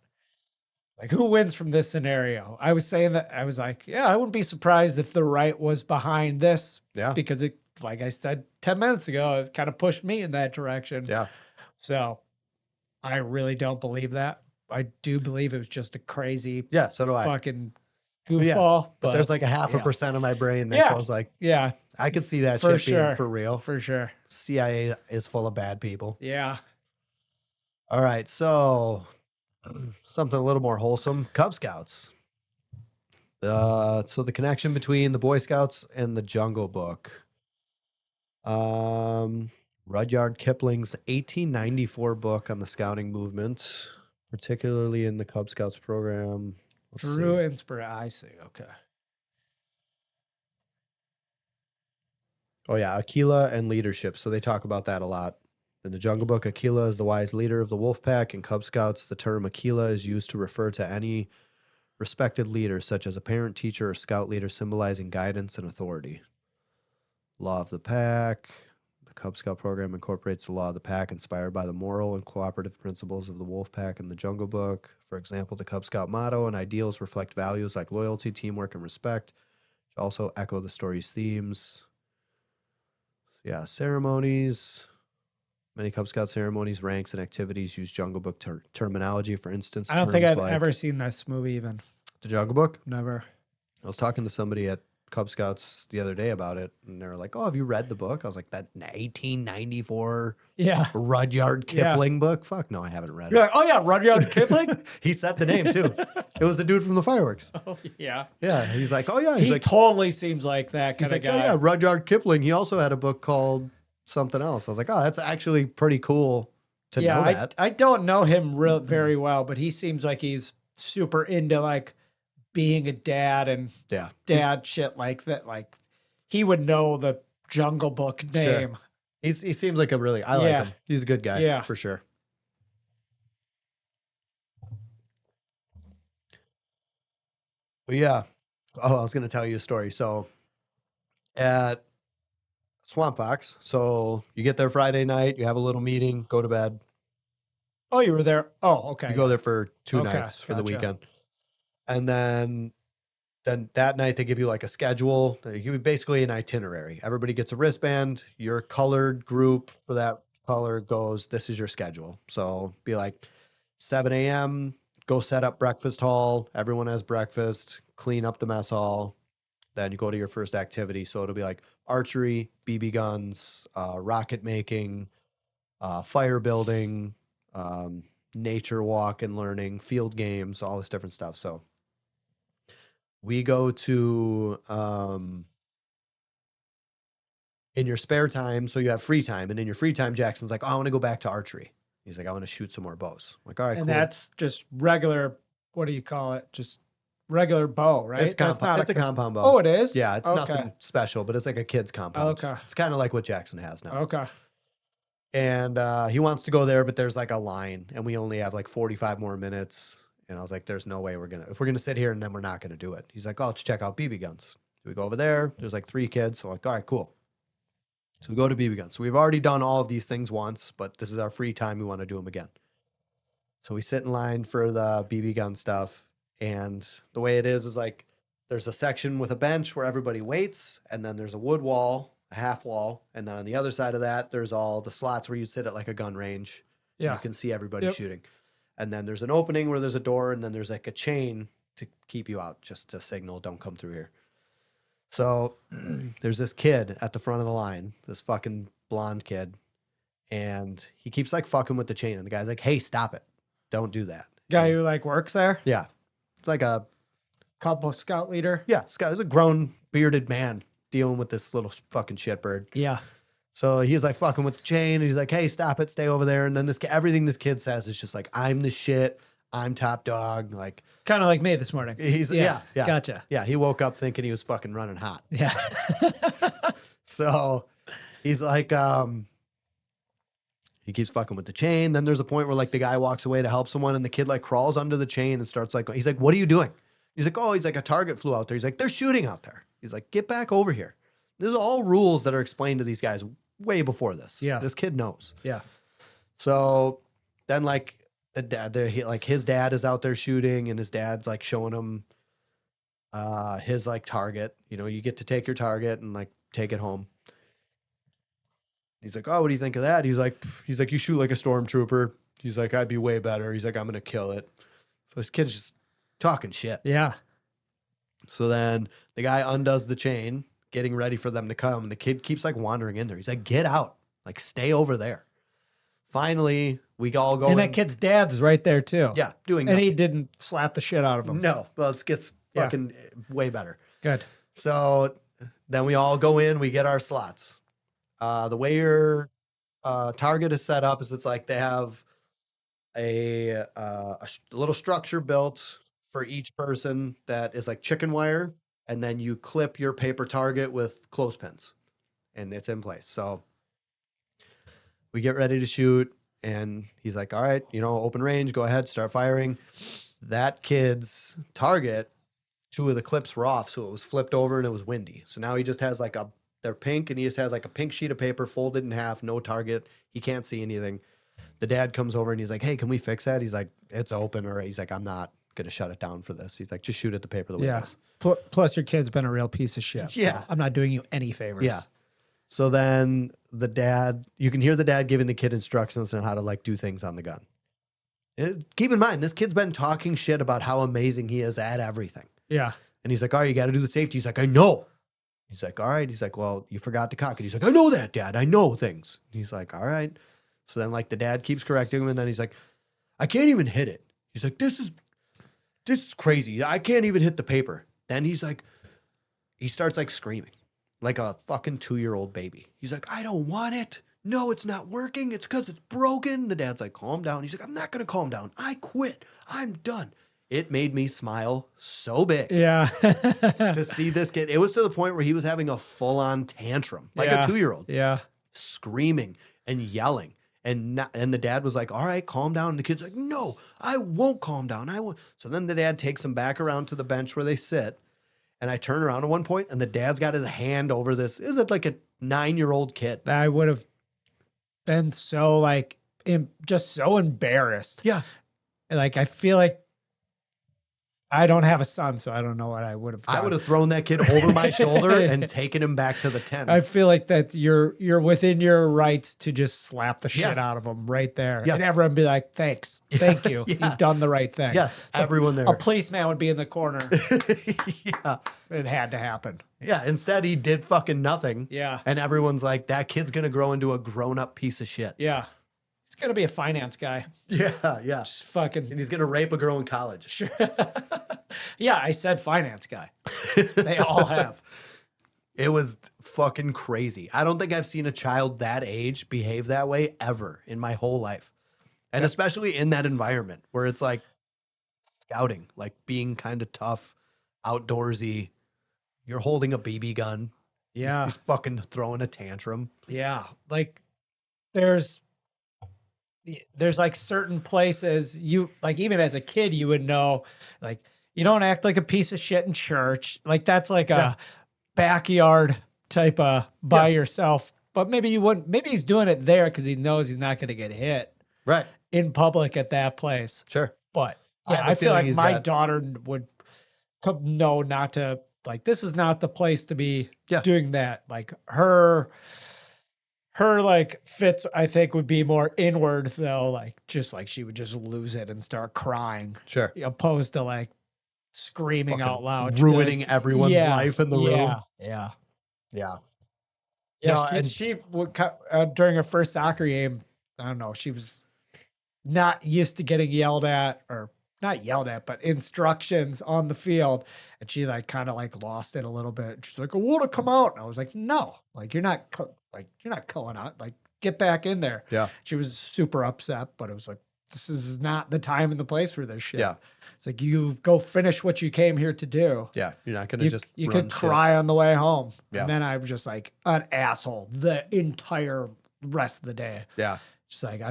Like, who wins from this scenario? I was saying that I was like, yeah, I wouldn't be surprised if the right was behind this. Yeah. Because it, like I said 10 minutes ago, it kind of pushed me in that direction. Yeah. So I really don't believe that. I do believe it was just a crazy Yeah. So do I. fucking Yeah, goofball. But there's like a half a yeah. percent of my brain that Yeah. goes like, Yeah, I could see that for shit being sure. for real. For sure. CIA is full of bad people. Yeah. All right. So something a little more wholesome. Cub Scouts. So the connection between the Boy Scouts and the Jungle Book. Rudyard Kipling's 1894 book on the scouting movement, particularly in the Cub Scouts program. Let's Drew see. inspiration. I see. Okay. Oh yeah, Aquila and leadership. So they talk about that a lot. In the Jungle Book, Aquila is the wise leader of the wolf pack. In Cub Scouts, the term Aquila is used to refer to any respected leader, such as a parent, teacher, or scout leader, symbolizing guidance and authority. Law of the pack. The Cub Scout program incorporates the law of the pack inspired by the moral and cooperative principles of the wolf pack in the Jungle Book. For example, the Cub Scout motto and ideals reflect values like loyalty, teamwork, and respect, which also echo the story's themes. Yeah, ceremonies. Many Cub Scout ceremonies, ranks, and activities use Jungle Book terminology. For instance, I don't think terms I've like ever seen this movie even. the Jungle Book. Never. I was talking to somebody at Cub Scouts the other day about it, and they were like, "Oh, have you read the book?" I was like, "That 1894 Yeah. Rudyard Yeah. Kipling book? Fuck no, I haven't read You're it." like, oh yeah, Rudyard Kipling? He said the name too. It was the dude from the fireworks. Oh yeah. Yeah, he's like, "Oh yeah," he's He like, totally seems like that he's kind of like, "Oh guy. yeah, Rudyard Kipling. He also had a book called something else." I was like, "Oh, that's actually pretty cool to know that." I don't know him very well, but he seems like he's super into like being a dad and Yeah, dad shit like that. Like he would know the Jungle Book Sure. name. he seems like I like Yeah. him. He's a good guy, Yeah. for sure. But yeah, oh, I was gonna tell you a story. So at Swamp Fox, so you get there Friday night, you have a little meeting, go to bed. Oh, you were there. Oh, okay. You go there for 2 Okay, nights for the gotcha. weekend, and then that night they give you like a schedule. They give you basically an itinerary. Everybody gets a wristband. Your colored group for that color goes, this is your schedule. So be like 7 a.m., go set up breakfast hall. Everyone has breakfast, clean up the mess hall. Then you go to your first activity. So it'll be like archery, BB guns, rocket making, fire building, nature walk and learning, field games, all this different stuff. So we go to in your spare time, so you have free time, and in your free time, Jackson's like, "Oh, I want to go back to archery." He's like, "I want to shoot some more bows." I'm like, all right, And cool. that's just regular. What do you call it? Just regular bow, right? It's That's not it's a compound bow. Oh, it is. Yeah, it's okay. nothing special, but it's like a kid's compound. Okay. It's kind of like what Jackson has now. Okay. And he wants to go there, but there's like a line, and we only have like 45 more minutes. And I was like, "There's no way if we're gonna sit here and then we're not gonna do it." He's like, "Oh, let's check out BB guns." So we go over there. There's like 3 kids. So I'm like, all right, cool. So we go to BB guns. So we've already done all of these things once, but this is our free time. We want to do them again. So we sit in line for the BB gun stuff. And the way it is like there's a section with a bench where everybody waits, and then there's a wood wall, a half wall, and then on the other side of that, there's all the slots where you sit at like a gun range. Yeah. You can see everybody Yep. shooting. And then there's an opening where there's a door, and then there's like a chain to keep you out, just to signal, don't come through here. So there's this kid at the front of the line, this fucking blonde kid, and he keeps like fucking with the chain. And the guy's like, "Hey, stop it! Don't do that." Guy who like works there, Yeah, it's like a couple scout leader. this guy's a grown bearded man dealing with this little fucking shitbird. Yeah. So he's like fucking with the chain, and he's like, "Hey, stop it! Stay over there." And then everything this kid says is just like, "I'm the shit. I'm top dog." Like Kind of like me this morning. he's yeah. Gotcha. Yeah, he woke up thinking he was fucking running hot. Yeah. So he's like, he keeps fucking with the chain. Then there's a point where like the guy walks away to help someone, and the kid like crawls under the chain and starts like, he's like, "What are you doing?" He's like, "Oh, he's like a target flew out there." He's like, "They're shooting out there." He's like, "Get back over here." There's all rules that are explained to these guys way before this. Yeah. This kid knows. Yeah. So then like the dad there, like his dad is out there shooting, and his dad's like showing him his like target. You know, you get to take your target and like take it home. He's like, "Oh, what do you think of that?" He's like, "You shoot like a stormtrooper." He's like, "I'd be way better." He's like, "I'm gonna kill it." So this kid's just talking shit. Yeah. So then the guy undoes the chain, getting ready for them to come. And the kid keeps like wandering in there. He's like, "Get out. Like, stay over there." Finally, we all go And in. that kid's dad's right there too. Yeah, doing And he nothing. didn't slap the shit out of him. No, well, it gets Yeah. fucking way better. Good. So then we all go in, we get our slots. The way your target is set up is it's like they have a little structure built for each person that is like chicken wire, and then you clip your paper target with clothespins, and it's in place. So we get ready to shoot, and he's like, "All right, open range, go ahead, start firing." That kid's target, 2 of the clips were off, so it was flipped over and it was windy. So now he just has like they're pink, and he just has like a pink sheet of paper folded in half, no target. He can't see anything. The dad comes over and he's like, "Hey, can we fix that?" He's like, "It's open." Or he's like, "I'm not going to shut it down for this." He's like, "Just shoot at the paper the way it is." Plus, your kid's been a real piece of shit. So Yeah. I'm not doing you any favors. Yeah. So then the dad, you can hear the dad giving the kid instructions on how to like do things on the gun. Keep in mind, this kid's been talking shit about how amazing he is at everything. Yeah. And he's like, "All right, you got to do the safety." He's like, "I know." He's like, "All right." He's like, "Well, you forgot to cock it." He's like, "I know that, Dad. I know things." He's like, "All right." So then like the dad keeps correcting him, and then he's like, "I can't even hit it." He's like, This is crazy. I can't even hit the paper." Then he starts like screaming like a fucking 2-year-old baby. He's like, "I don't want it. No, it's not working. It's because it's broken." The dad's like, "Calm down." He's like, "I'm not going to calm down. I quit. I'm done." It made me smile so big Yeah. to see this kid. It was to the point where he was having a full-on tantrum, like Yeah. a 2-year-old, Yeah. screaming and yelling. And the dad was like, "All right, calm down." And the kid's like, "No, I won't calm down. I won't." So then the dad takes him back around to the bench where they sit. And I turn around at one point, and the dad's got his hand over this. Is it like a 9-year-old kid? I would have been so like just so embarrassed. Yeah. Like I feel like I don't have a son, so I don't know what I would have done. I would have thrown that kid over my shoulder and taken him back to the tent. I feel like that you're within your rights to just slap the shit Yes. out of him right there. Yeah. And everyone be like, "Thanks. Thank you. Yeah. You've done the right thing." Yes, everyone there. A policeman would be in the corner. Yeah. It had to happen. Yeah. Instead, he did fucking nothing. Yeah. And everyone's like, "That kid's going to grow into a grown-up piece of shit." Yeah. He's going to be a finance guy. Yeah. Yeah. Just fucking. And he's going to rape a girl in college. Sure. Yeah, I said finance guy. They all have. It was fucking crazy. I don't think I've seen a child that age behave that way ever in my whole life. And especially in that environment where it's like scouting, like being kind of tough, outdoorsy. You're holding a BB gun. Yeah. He's fucking throwing a tantrum. Yeah. Like there's like certain places you like, even as a kid, you would know, like, you don't act like a piece of shit in church. Like that's like a backyard type of by yourself. But maybe you wouldn't. Maybe he's doing it there because he knows he's not going to get hit Right. in public at that place. Sure. But I yeah, have a I feel feeling like he's my got- daughter would know not to. Like this is not the place to be doing that. Like her like fits, I think, would be more inward though. Like just like she would just lose it and start crying, Sure. opposed to like screaming Fucking out loud, She'd be ruining everyone's life in the room. Yeah. Yeah. Yeah, No, she, and she would during her first soccer game. I don't know. She was not used to getting yelled at, or not yelled at, but instructions on the field. And she like kind of like lost it a little bit. She's like, I want to come out. And I was like, no, like you're not calling out. Like, get back in there. yeah, She was super upset, but it was like, this is not the time and the place for this shit. yeah, It's like, you go finish what you came here to do. yeah. You're not gonna You just you run could shit. cry on the way home. Yeah. And then I was just like an asshole the entire rest of the day. Yeah, Just like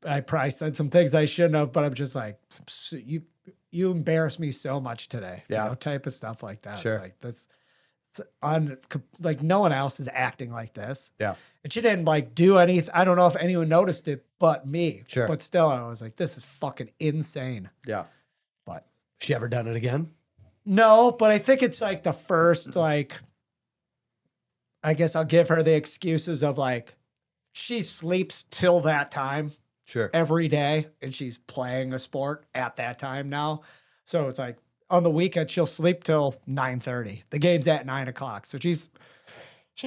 I probably said some things I shouldn't have, but I'm just like, you embarrass me so much today. Yeah. You know, type of stuff like that. Sure. It's like like no one else is acting like this. yeah, And she didn't like do anything. I don't know if anyone noticed it but me. Sure. But still, I was like, this is fucking insane. yeah. But She ever done it again? no, but I think it's like the first, like, I guess I'll give her the excuses of like, she sleeps till that time Sure. every day and she's playing a sport at that time now. So it's like on the weekend, she'll sleep till 9:30. The game's at 9 o'clock. So she's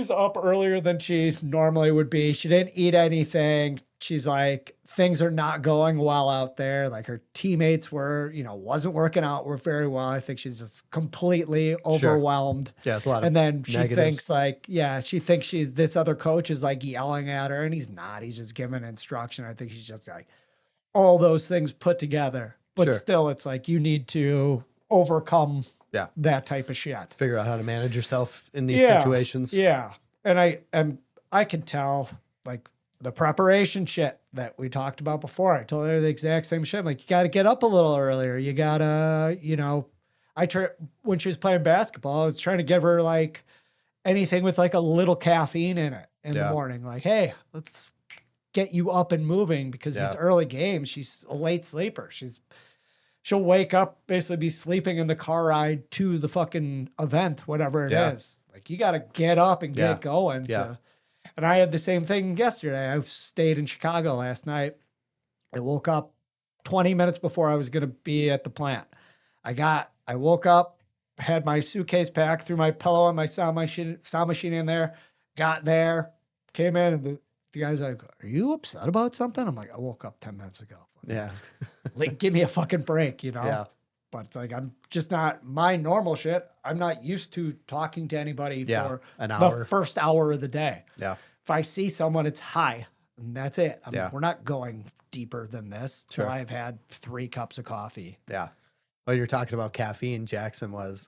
up earlier than she normally would be. She didn't eat anything. She's like, things are not going well out there. Like her teammates wasn't working out very well. I think she's just completely overwhelmed. Yeah, it's a lot of And then she negatives. thinks like, she thinks this other coach is like yelling at her, and he's not. He's just giving instruction. I think he's just like all those things put together. But Sure. still, it's like you need to overcome Yeah. that type of shit. Figure out how to manage yourself in these situations. Yeah. And I can tell like the preparation shit that we talked about before. I told her the exact same shit. I'm like, you got to get up a little earlier. You got to, when she was playing basketball, I was trying to give her like anything with like a little caffeine in it in the morning. Like, hey, let's get you up and moving, because these early games, she's a late sleeper. She'll wake up, basically be sleeping in the car ride to the fucking event, whatever it is. Like, you got to get up and get going. Yeah. And I had the same thing yesterday. I stayed in Chicago last night. I woke up 20 minutes before I was going to be at the plant. I woke up, had my suitcase packed, threw my pillow and my sound machine in there, got there, came in, and the guy's like, are you upset about something? I'm like, I woke up 10 minutes ago. Yeah. Like, give me a fucking break, Yeah. But it's like, I'm just not my normal shit. I'm not used to talking to anybody for an the hour. first hour of the day. Yeah. If I see someone, it's hi, and that's it. Yeah. We're not going deeper than this till Sure. I've had 3 cups of coffee. Yeah. Well, you're talking about caffeine. Jackson was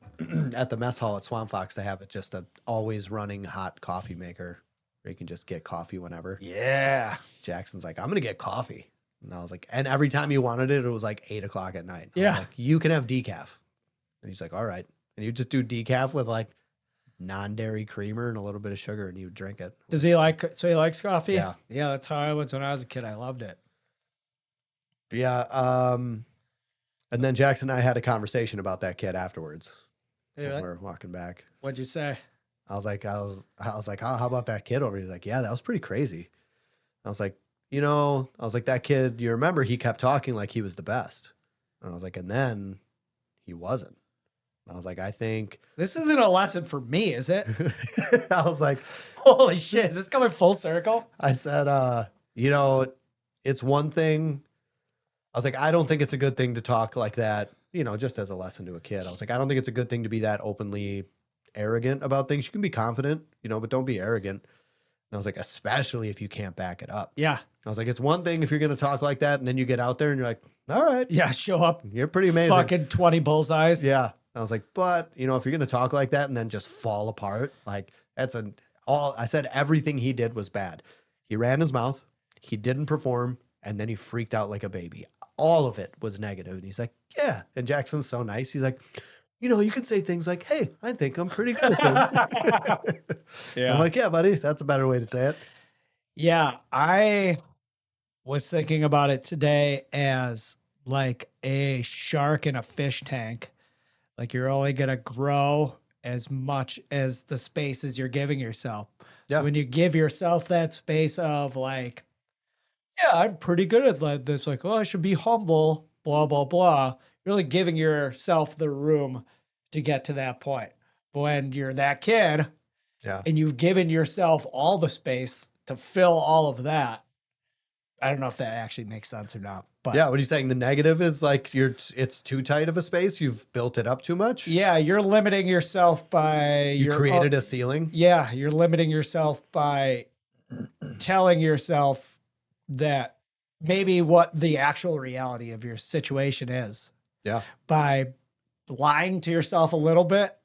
at the mess hall at Swamp Fox. They have just a always running hot coffee maker where you can just get coffee whenever. Yeah. Jackson's like, I'm going to get coffee. And I was like, and every time you wanted it, it was like 8 o'clock at night. I was Yeah. like, you can have decaf. And he's like, all right. And you just do decaf with like non-dairy creamer and a little bit of sugar, and you drink it. Does he so he likes coffee? Yeah. Yeah, that's how I was when I was a kid. I loved it. Yeah. And then Jackson and I had a conversation about that kid afterwards Hey, when we were walking back. what'd you say? I was like, how about that kid over here? He's like, yeah, that was pretty crazy. I was like, that kid, you remember he kept talking like he was the best. And I was like, and then he wasn't. And I was like, I think, This isn't a lesson for me, is it? I was like, Holy shit, is this coming full circle? I said, it's one thing. I was like, I don't think it's a good thing to talk like that, just as a lesson to a kid. I was like, I don't think it's a good thing to be that openly arrogant about things. You can be confident, but don't be arrogant. And I was like, especially if you can't back it up. Yeah. I was like, it's one thing if you're going to talk like that and then you get out there and you're like, all right, Yeah, show up. you're pretty amazing. Fucking 20 bullseyes. Yeah. I was like, but, if you're going to talk like that and then just fall apart, like I said everything he did was bad. He ran his mouth, he didn't perform, and then he freaked out like a baby. All of it was negative. And he's like, yeah. And Jackson's so nice. He's like, you can say things like, hey, I think I'm pretty good at this. Yeah. I'm like, yeah, buddy, that's a better way to say it. Yeah, I was thinking about it today as like a shark in a fish tank. Like, you're only going to grow as much as the spaces you're giving yourself. Yeah. So when you give yourself that space of like, yeah, I'm pretty good at this, like, oh, I should be humble, blah, blah, blah, you're really giving yourself the room to get to that point. But when you're that kid Yeah. and you've given yourself all the space to fill all of that. I don't know if that actually makes sense or not, but Yeah. What are you saying? The negative is like it's too tight of a space. You've built it up too much. yeah, you're limiting yourself by You your created a ceiling. yeah, you're limiting yourself by telling yourself that maybe what the actual reality of your situation is Yeah. by lying to yourself a little bit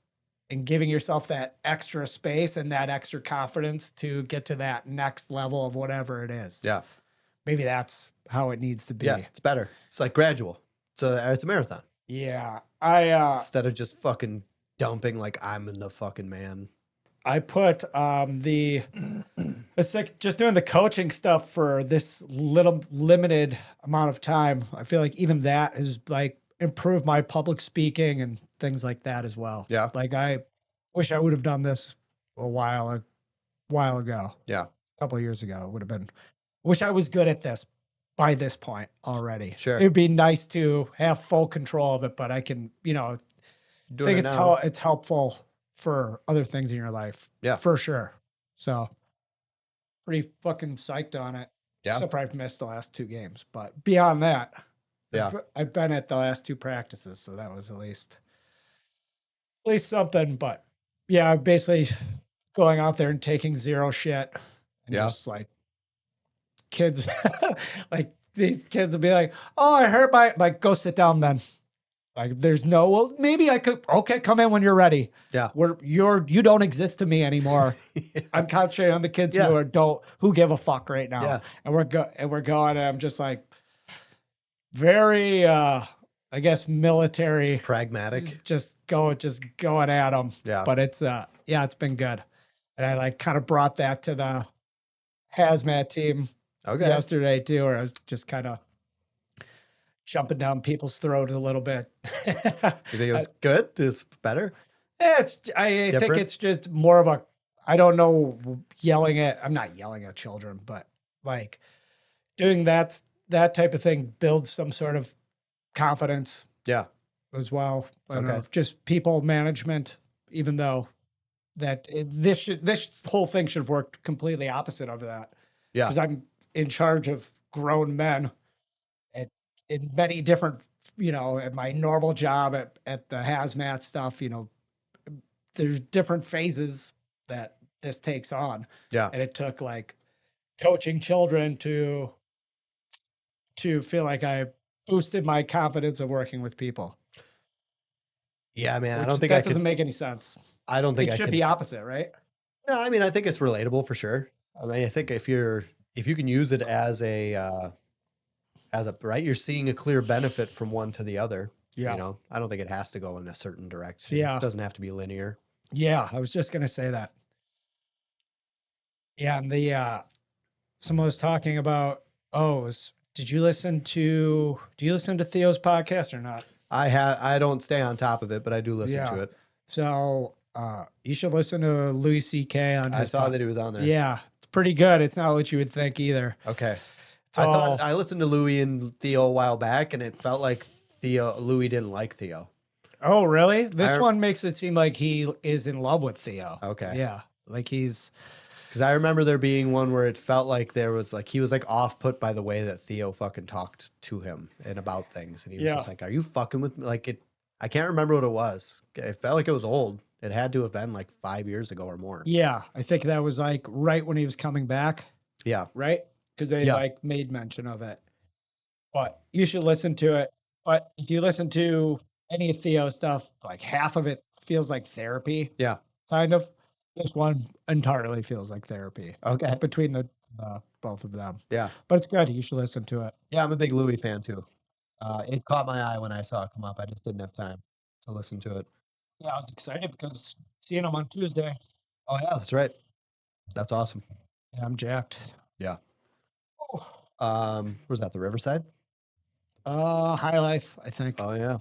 and giving yourself that extra space and that extra confidence to get to that next level of whatever it is. Yeah. Maybe that's how it needs to be. Yeah. It's better. It's like gradual. It's a marathon Yeah. instead of just fucking dumping like I'm the fucking man. I put it's like just doing the coaching stuff for this little limited amount of time. I feel like even that has like improved my public speaking and things like that as well. Yeah. Like I wish I would have done this a while ago, Yeah. a couple of years ago. It would have been. Wish I was good at this by this point already. Sure. It'd be nice to have full control of it, but I can, I Doing think it it's now. it's helpful for other things in your life. Yeah. For sure. So pretty fucking psyched on it. Yeah. Except for I've missed the last 2 games. But beyond that, Yeah. I've been at the last 2 practices, so that was at least something. But yeah, I'm basically going out there and taking zero shit and Yeah. just like kids like these kids will be like, oh, I hurt my like go sit down then. Like there's no well, maybe I could okay, come in when you're ready. Yeah. You don't exist to me anymore. I'm concentrating on the kids Yeah. who give a fuck right now. Yeah. And we're going and I'm just like very I guess military Pragmatic. just going at them. Yeah. But it's it's been good. And I like kind of brought that to the hazmat team Okay. yesterday too, where I was just kind of jumping down people's throats a little bit. You think it was good? It's better? I think Different? it's just more of a I don't know I'm not yelling at children, but like doing that type of thing builds some sort of confidence Yeah. as well. Okay. Just people management, even though this whole thing should have worked completely opposite of that. Yeah. Because I'm in charge of grown men in many different, at my normal job at the hazmat stuff, there's different phases that this takes on. Yeah. And it took like coaching children to feel like I boosted my confidence of working with people. Yeah, man. I Which don't think that doesn't make any sense. I don't think It I should could. be opposite, right? No, I mean, I think it's relatable for sure. I mean, I think if you can use it as a right, you're seeing a clear benefit from one to the other. Yeah. I don't think it has to go in a certain direction. Yeah. It doesn't have to be linear. Yeah, I was just gonna say that. Yeah, and someone was talking about, do you listen to Theo's podcast or not? I don't stay on top of it, but I do listen to Yeah. it. So you should listen to Louis C.K. on I his saw that he was on there. Yeah, it's pretty good. It's not what you would think either. Okay. It's I all- thought I listened to Louis and Theo a while back, and it felt like Louis didn't like Theo. Oh, really? This I- one makes it seem like he is in love with Theo. Okay. Yeah, like he's Because I remember there being one where it felt like there was like he was like off put by the way that Theo fucking talked to him and about things, and he was Yeah. just like, "Are you fucking with me?" Like it, I can't remember what it was. It felt like it was old. It had to have been like 5 years ago or more. yeah. I think that was like right when he was coming back. Yeah. Right? Because they Yeah. like made mention of it. But you should listen to it. But if you listen to any of Theo's stuff, like half of it feels like therapy, Yeah. kind of. This one entirely feels like therapy Okay. between the both of them. Yeah. But it's good. You should listen to it. Yeah, I'm a big Louis fan too. It caught my eye when I saw it come up. I just didn't have time to listen to it. Yeah, I was excited because seeing him on Tuesday. Oh yeah, that's right. That's awesome. Yeah, I'm jacked. Yeah. Oh. Was that the Riverside? High Life, I think. Oh yeah.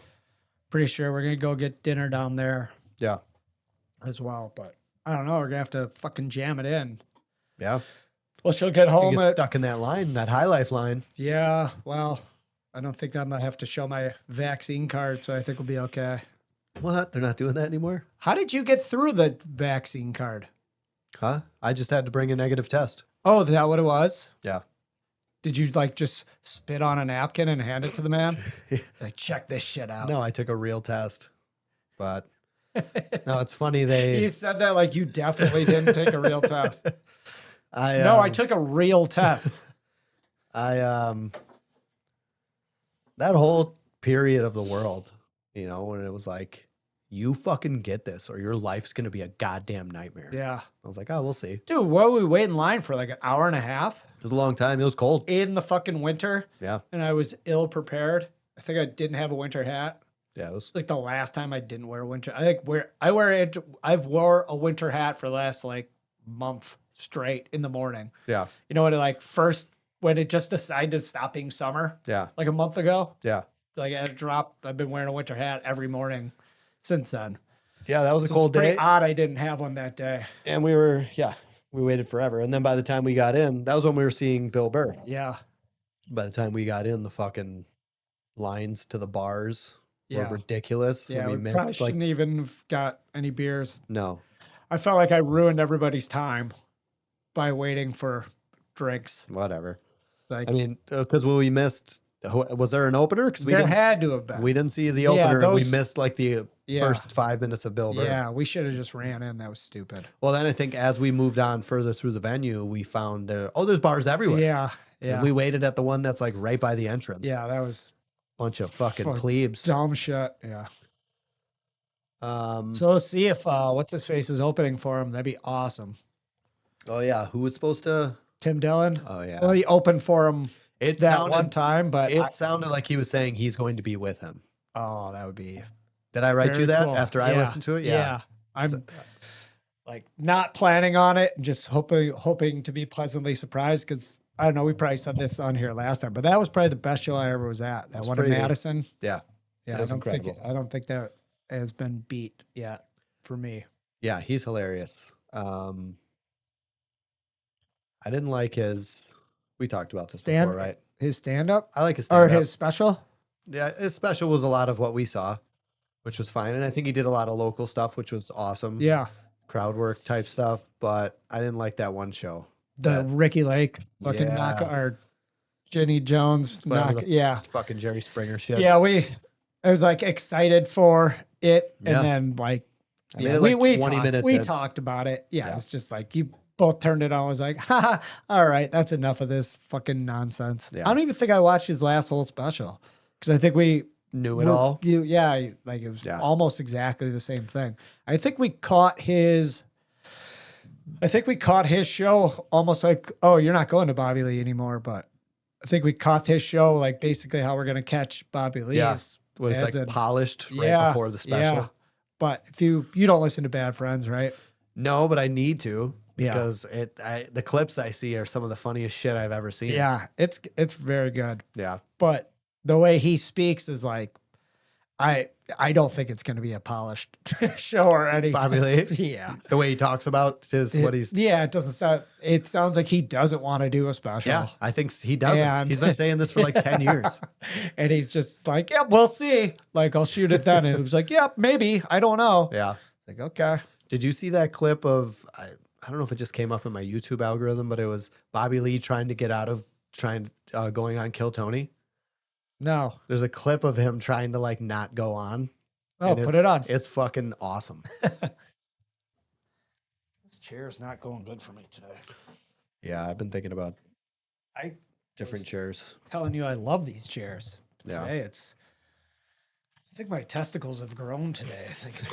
Pretty sure we're gonna go get dinner down there Yeah. as well. But I don't know. We're gonna have to fucking jam it in. Yeah. Well, she'll get You home get at stuck in that line, that High Life line. yeah. Well, I don't think I'm gonna have to show my vaccine card, so I think we'll be okay. What? They're not doing that anymore? How did you get through the vaccine card? Huh? I just had to bring a negative test. Oh, is that what it was? Yeah. Did you like just spit on a napkin and hand it to the man? Like, check this shit out. No, I took a real test. But no, it's funny. You said that like you definitely didn't take a real test. No, I took a real test. that whole period of the world, when it was like, you fucking get this or your life's going to be a goddamn nightmare. Yeah. I was like, oh, we'll see. Dude, what were we waiting in line for? Like an hour and a half? It was a long time. It was cold. In the fucking winter. Yeah. And I was ill prepared. I think I didn't have a winter hat. Yeah. It was Like the last time I didn't wear a winter. I've wore a winter hat for the last like month straight in the morning. Yeah. You know what? When it just decided to stop being summer. Yeah. Like a month ago. Yeah. Like at a drop, I've been wearing a winter hat every morning since then. Yeah. That was a So cold it's pretty day. odd I didn't have one that day. And we waited forever. And then by the time we got in, that was when we were seeing Bill Burr. Yeah. By the time we got in, the fucking lines to the bars were Yeah. ridiculous. Yeah, we we probably missed like, shouldn't even have got any beers. no. I felt like I ruined everybody's time by waiting for drinks. Whatever. It's like, I mean, because we missed, was there an opener? Because there had to have been. we didn't see the Yeah, opener and we those- missed like the Yeah. first 5 minutes of Bill Burr. Yeah, we should have just ran in. That was stupid. Well, then I think as we moved on further through the venue, we found there's bars everywhere. Yeah, And yeah. we waited at the one that's like right by the entrance. Yeah, that was Bunch of fucking Fuck. plebes. dumb shit. Yeah. So, So let's see if what's his face is opening for him. That'd be awesome. oh yeah, who was supposed to? Tim Dillon. Oh yeah. Well, he opened for him It that sounded, one time, but it sounded like he was saying he's going to be with him. oh, that would be Did I write very you that cool. after I Yeah, listened to it? Yeah. I'm like not planning on it, just hoping to be pleasantly surprised because I don't know. We probably said this on here last time, but that was probably the best show I ever was at. That was one in pretty good. Madison. Yeah. Yeah, It I was don't think incredible. I don't think that has been beat yet for me. Yeah, he's hilarious. I didn't like we talked about this before, right? His stand up I like his or stand-up. his special. Yeah, his special was a lot of what we saw, which was fine. And I think he did a lot of local stuff, which was awesome. Yeah, Crowd work type stuff. But I didn't like that one show. the Ricky Lake fucking knock Yeah. or Jenny Jones Whatever knock. the Yeah, Fucking Jerry Springer shit. yeah. I was like excited for it, and Yeah. then like I made yeah, it like we 20 talked, minutes we in. talked about it. Yeah, Yeah. it's just like you both turned it on. I was like, haha, all right, that's enough of this fucking nonsense. Yeah. I don't even think I watched his last whole special because I think we Knew it all. like it was Yeah. almost exactly the same thing. I think we caught his show almost like, oh, you're not going to Bobby Lee anymore, but I think we caught his show like basically how we're gonna catch Bobby Lee's. Yeah. When it's as like in- polished right Yeah, before the special. yeah. But if you don't listen to Bad Friends, right? No, but I need to Yeah. because the clips I see are some of the funniest shit I've ever seen. Yeah, it's very good. Yeah. But the way he speaks is like, I don't think it's going to be a polished show or anything. Bobby Lee? Yeah. The way he talks about what he's. Yeah, it doesn't sound. It sounds like he doesn't want to do a special. Yeah, I think he doesn't. And- He's been saying this for like 10 years. And he's just like, yeah, we'll see. Like, I'll shoot it then. And it was like, yeah, maybe. I don't know. Yeah. Like, okay. Did you see that clip of, I don't know if it just came up in my YouTube algorithm, but it was Bobby Lee trying to get out of going on Kill Tony? No. There's a clip of him trying to like not go on. Oh, and put it on. It's fucking awesome. This chair's not going good for me today. Yeah, I've been thinking about I different chairs. telling you, I love these chairs. Yeah. Today, I think my testicles have grown today. I think is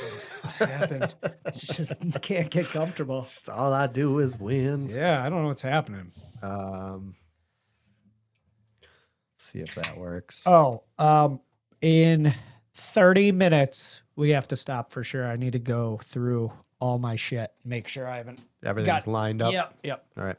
what happened. It's just can't get comfortable. Just all I do is win. Yeah, I don't know what's happening. Let's see if that works. Oh, in 30 minutes, we have to stop for sure. I need to go through all my shit, make sure I haven't. Everything's lined up. Yep. All right.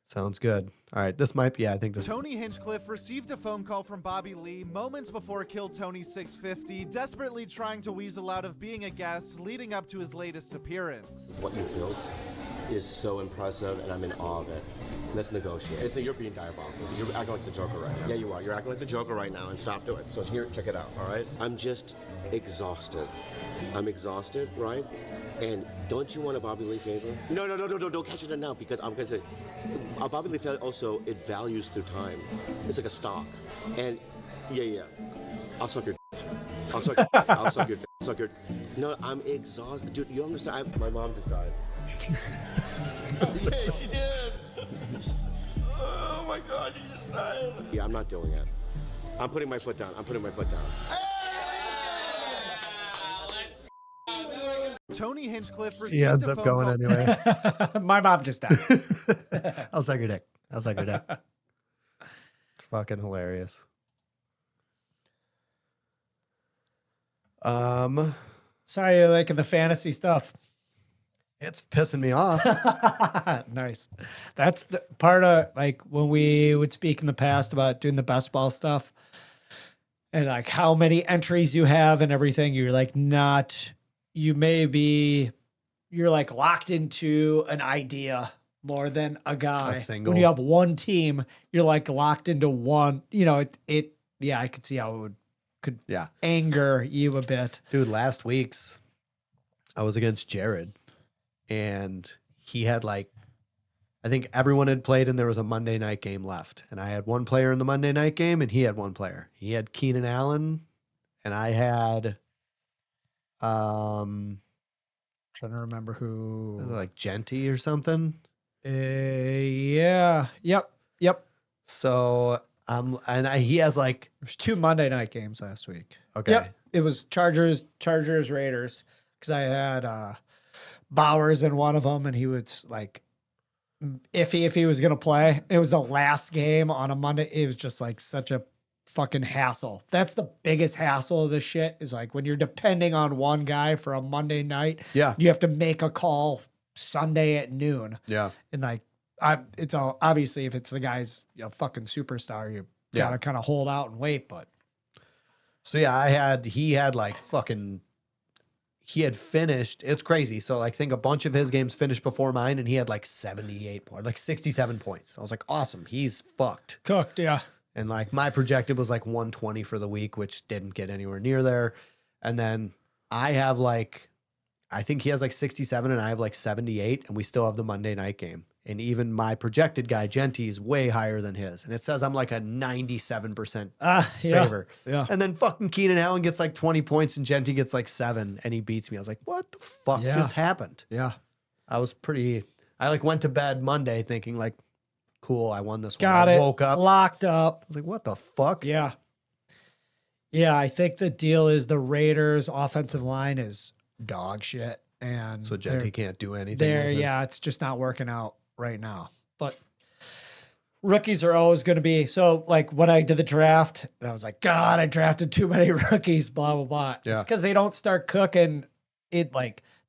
Sounds good. All right. This might be, I think this. Tony Hinchcliffe received a phone call from Bobby Lee moments before Kill Tony 650, desperately trying to weasel out of being a guest leading up to his latest appearance. What you built is so impressive, and I'm in awe of it. Let's negotiate. It's, you're being diabolical. You're acting like the Joker right now. Yeah, you are. You're acting like the Joker right now, and stop doing it. So here, check it out, all right? I'm just exhausted. I'm exhausted, right? And don't you want a Bobby Lee favor? No, don't catch it now, because I'm gonna say, a Bobby Lee favor also, it values through time. It's like a stock. And yeah. I'll suck your I'll suck I'll suck your suck your No, I'm exhausted. Dude, you understand? My mom just died. Yeah, she did. Oh my God, she just died. Yeah, I'm not doing it. I'm putting my foot down. Tony Hinchcliffe received He ends a up phone going call. anyway. My mom just died. I'll suck your dick. Fucking hilarious. Sorry you're liking the fantasy stuff. It's pissing me off. Nice. That's the part of like when we would speak in the past about doing the best ball stuff and like how many entries you have and everything. You're like you're like locked into an idea more than a guy. A single. When you have one team, you're like locked into one, yeah, I could see how it could anger you a bit. Dude, last week's I was against Jared and he had I think everyone had played and there was a Monday night game left. And I had one player in the Monday night game and he had one player. He had Keenan Allen and I had Trying to remember who. Genty or something. Yeah. Yep. So he has there's 2 Monday night games last week. Okay. Yep. It was Chargers, Raiders. Because I had Bowers in one of them, and he was iffy if he was gonna play. It was the last game on a Monday. It was just such a fucking hassle. That's the biggest hassle of this shit. Is when you're depending on one guy for a Monday night. Yeah. You have to make a call Sunday at noon. Yeah. And it's all obviously if it's the guy's fucking superstar, you gotta kind of hold out and wait. But so yeah, he had finished. It's crazy. So I think a bunch of his games finished before mine, and he had 78 points, 67 points. I was like, awesome. He's fucked. Cooked, yeah. And my projected was 120 for the week, which didn't get anywhere near there. And then I have I think he has 67 and I have 78, and we still have the Monday night game. And even my projected guy, Genty, is way higher than his. And it says I'm a 97% favor. Yeah. And then fucking Keenan Allen gets 20 points and Genty gets 7 and he beats me. I was like, what the fuck just happened? Yeah. I went to bed Monday thinking cool, I won this Got one. I it. woke up. Locked up. I was like, what the fuck? Yeah. Yeah, I think the deal is the Raiders' offensive line is dog shit. And So Genty can't do anything. It's just not working out right now. But rookies are always going to be so when I did the draft and I was like, God, I drafted too many rookies, blah, blah, blah. Yeah. It's because they don't start cooking it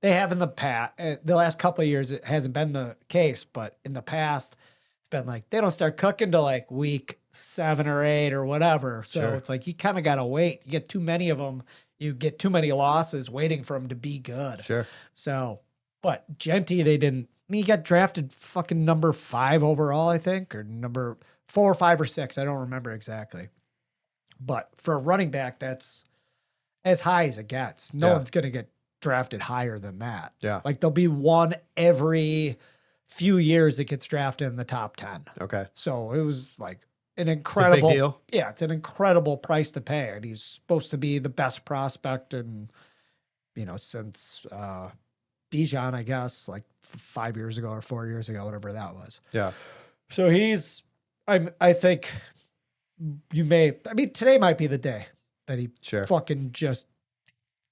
they have in the past. The last couple of years, it hasn't been the case, but in the past, it's been they don't start cooking till week 7 or 8 or whatever. So Sure. it's you kind of got to wait. You get too many of them. You get too many losses waiting for them to be good. Sure. So, but Genty, they didn't. He got drafted fucking number 5 overall, I think, or number 4 or 5 or 6. I don't remember exactly. But for a running back, that's as high as it gets. No one's going to get drafted higher than that. Yeah. There'll be one every few years that gets drafted in the top 10. Okay. So it was an incredible deal. Yeah, it's an incredible price to pay. And he's supposed to be the best prospect in, since Bijan, I guess, 5 years ago or 4 years ago, whatever that was. Yeah. So I think today might be the day that he fucking just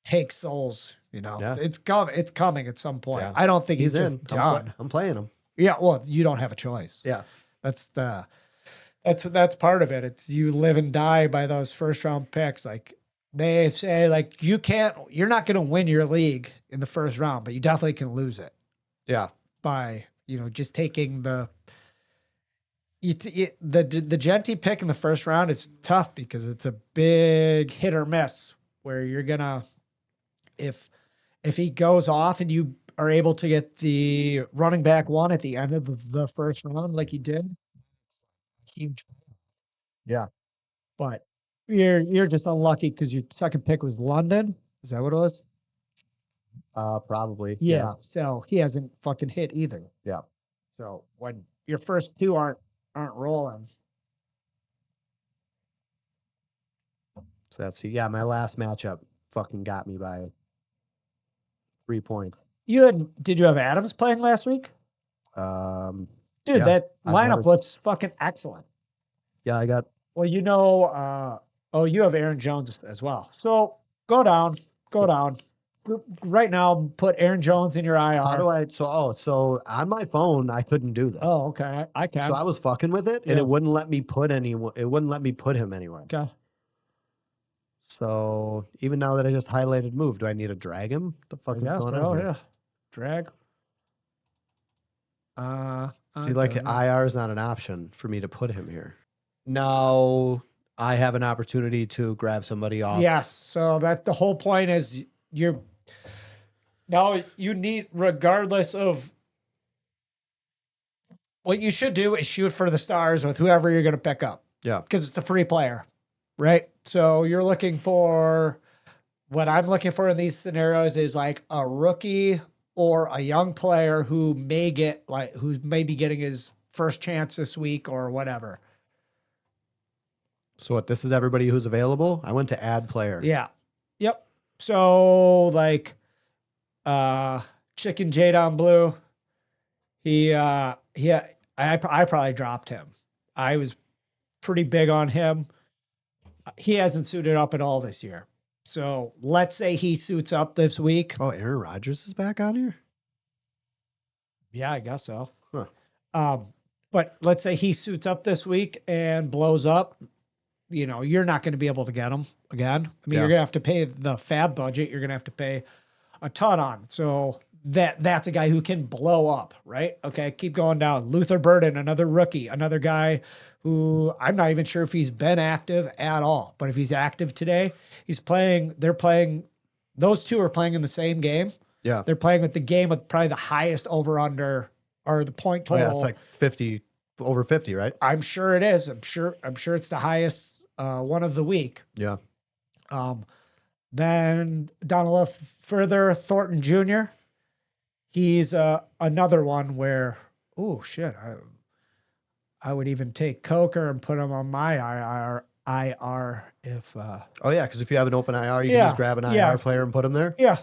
takes souls, Yeah. It's coming at some point. Yeah. I don't think he's in. just done. I'm playing him. Yeah. Well, you don't have a choice. Yeah. That's part of it. It's you live and die by those first round picks. They say you're not going to win your league in the first round, but you definitely can lose it. Yeah. By, just taking the Genty pick in the first round is tough because it's a big hit or miss where you're going to, if he goes off and you are able to get the running back one at the end of the first round, like you did, it's a huge payoff. Yeah. But you're just unlucky because your second pick was London. Is that what it was? Probably. Yeah. So he hasn't fucking hit either. Yeah. So when your first two aren't rolling, So that's my last matchup fucking got me by 3 points. did you have Adams playing last week? Dude, Yeah, that I've lineup never- looks fucking excellent. Yeah, I got Well, you have Aaron Jones as well. So go down. Right now, put Aaron Jones in your IR. how do I so on my phone I couldn't do this. Oh, okay. I can. So I was fucking with it and Yeah. it wouldn't let me put him anywhere. Okay. So even now that I just highlighted move, do I need to drag him? The fuck is going on here? Yeah. Drag. See, like IR is not an option for me to put him here. Now I have an opportunity to grab somebody off. Yes. So that the whole point is you need, regardless of what you should do, is shoot for the stars with whoever you're going to pick up. Yeah. Because it's a free player, right? So you're looking for, what I'm looking for in these scenarios is like a rookie or a young player who's maybe getting his first chance this week or whatever. So what? This is everybody who's available. I went to add player. Yeah. Yep. So like, Chicken Jadon Blue, I probably dropped him. I was pretty big on him. He hasn't suited up at all this year. So let's say he suits up this week. Oh, Aaron Rodgers is back on here? Yeah, I guess so. Huh. But let's say he suits up this week and blows up. You're not going to be able to get him again. I mean, Yeah. you're going to have to pay the fab budget. You're going to have to pay a ton on. So that's a guy who can blow up, right? Okay, keep going down. Luther Burden, another rookie, another guy who I'm not even sure if he's been active at all. But if he's active today, those two are playing in the same game. Yeah. They're playing with the game with probably the highest over-under or the point Oh, total. yeah, it's like 50, over 50, right? I'm sure it is. I'm sure it's the highest one of the week. Yeah. Then down a little further, Thornton Jr. He's another one where, oh shit, I would even take Coker and put him on my IR if. Oh yeah, because if you have an open IR, you can Yeah, just grab an yeah. IR player and put him there. Yeah,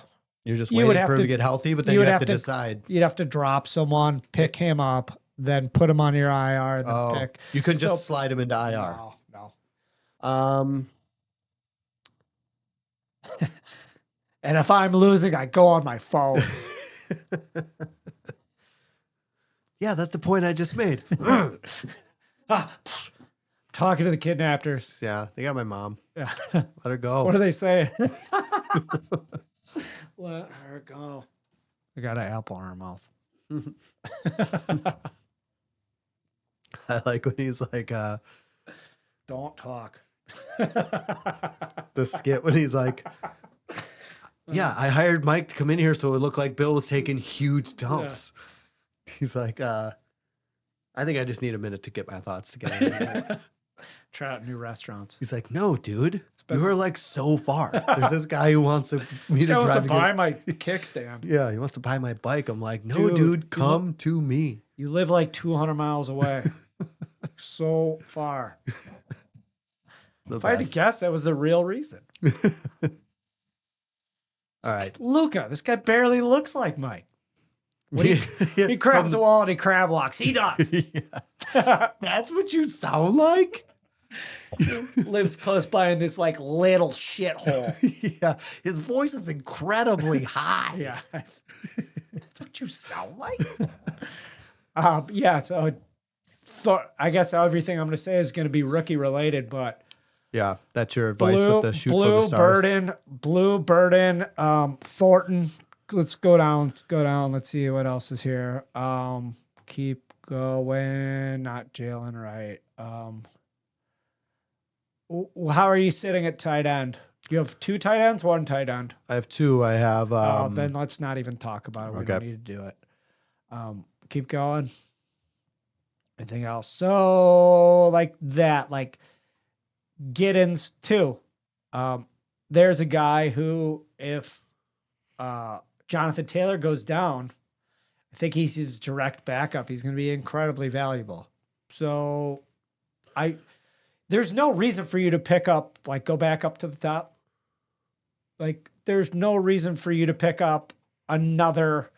You're just You waiting would for have him to to- get healthy, but then you you would have to have to- decide. you'd have to drop someone, pick him up, then put him on your IR, then Oh, pick. you couldn't So- just slide him into IR. No. And if I'm losing, I go on my phone. Yeah, that's the point I just made. Talking to the kidnappers. Yeah, they got my mom. Yeah. Let her go. What are they saying? Let her go. I got an apple in her mouth. I like when he's like, Don't talk. the skit when he's like, yeah, I hired Mike to come in here so it looked like Bill was taking huge dumps. He's like, I think I just need a minute to get my thoughts together. Try out new restaurants. He's like, no, dude, been- you are like so far. There's this guy who wants me to He wants drive to to buy my kickstand. Yeah, he wants to buy my bike. I'm like, no, dude, come to me. You live like 200 miles away. So far. The If I had to best. guess, that was the real reason. All right. Luca, this guy barely looks like Mike. When he crabs the wall and he crab walks. He does. That's what you sound like? Lives close by in this like little shithole. Yeah. His voice is incredibly high. Yeah. That's what you sound like? Yeah, so I guess everything I'm going to say is going to be rookie related, but Yeah, that's your advice with the shoot for the stars. Blue Burden, Thornton. Let's go down. Let's see what else is here. Keep going. Not Jalen Wright. How are you sitting at tight end? You have 2 tight ends, 1 tight end. I have 2. I have Then let's not even talk about it. We don't okay. need to do it. Keep going. Anything else? So like that, like Giddens too. There's a guy who, if Jonathan Taylor goes down, I think he's his direct backup. He's going to be incredibly valuable. So there's no reason for you to pick up, like go back up to the top. Like there's no reason for you to pick up another.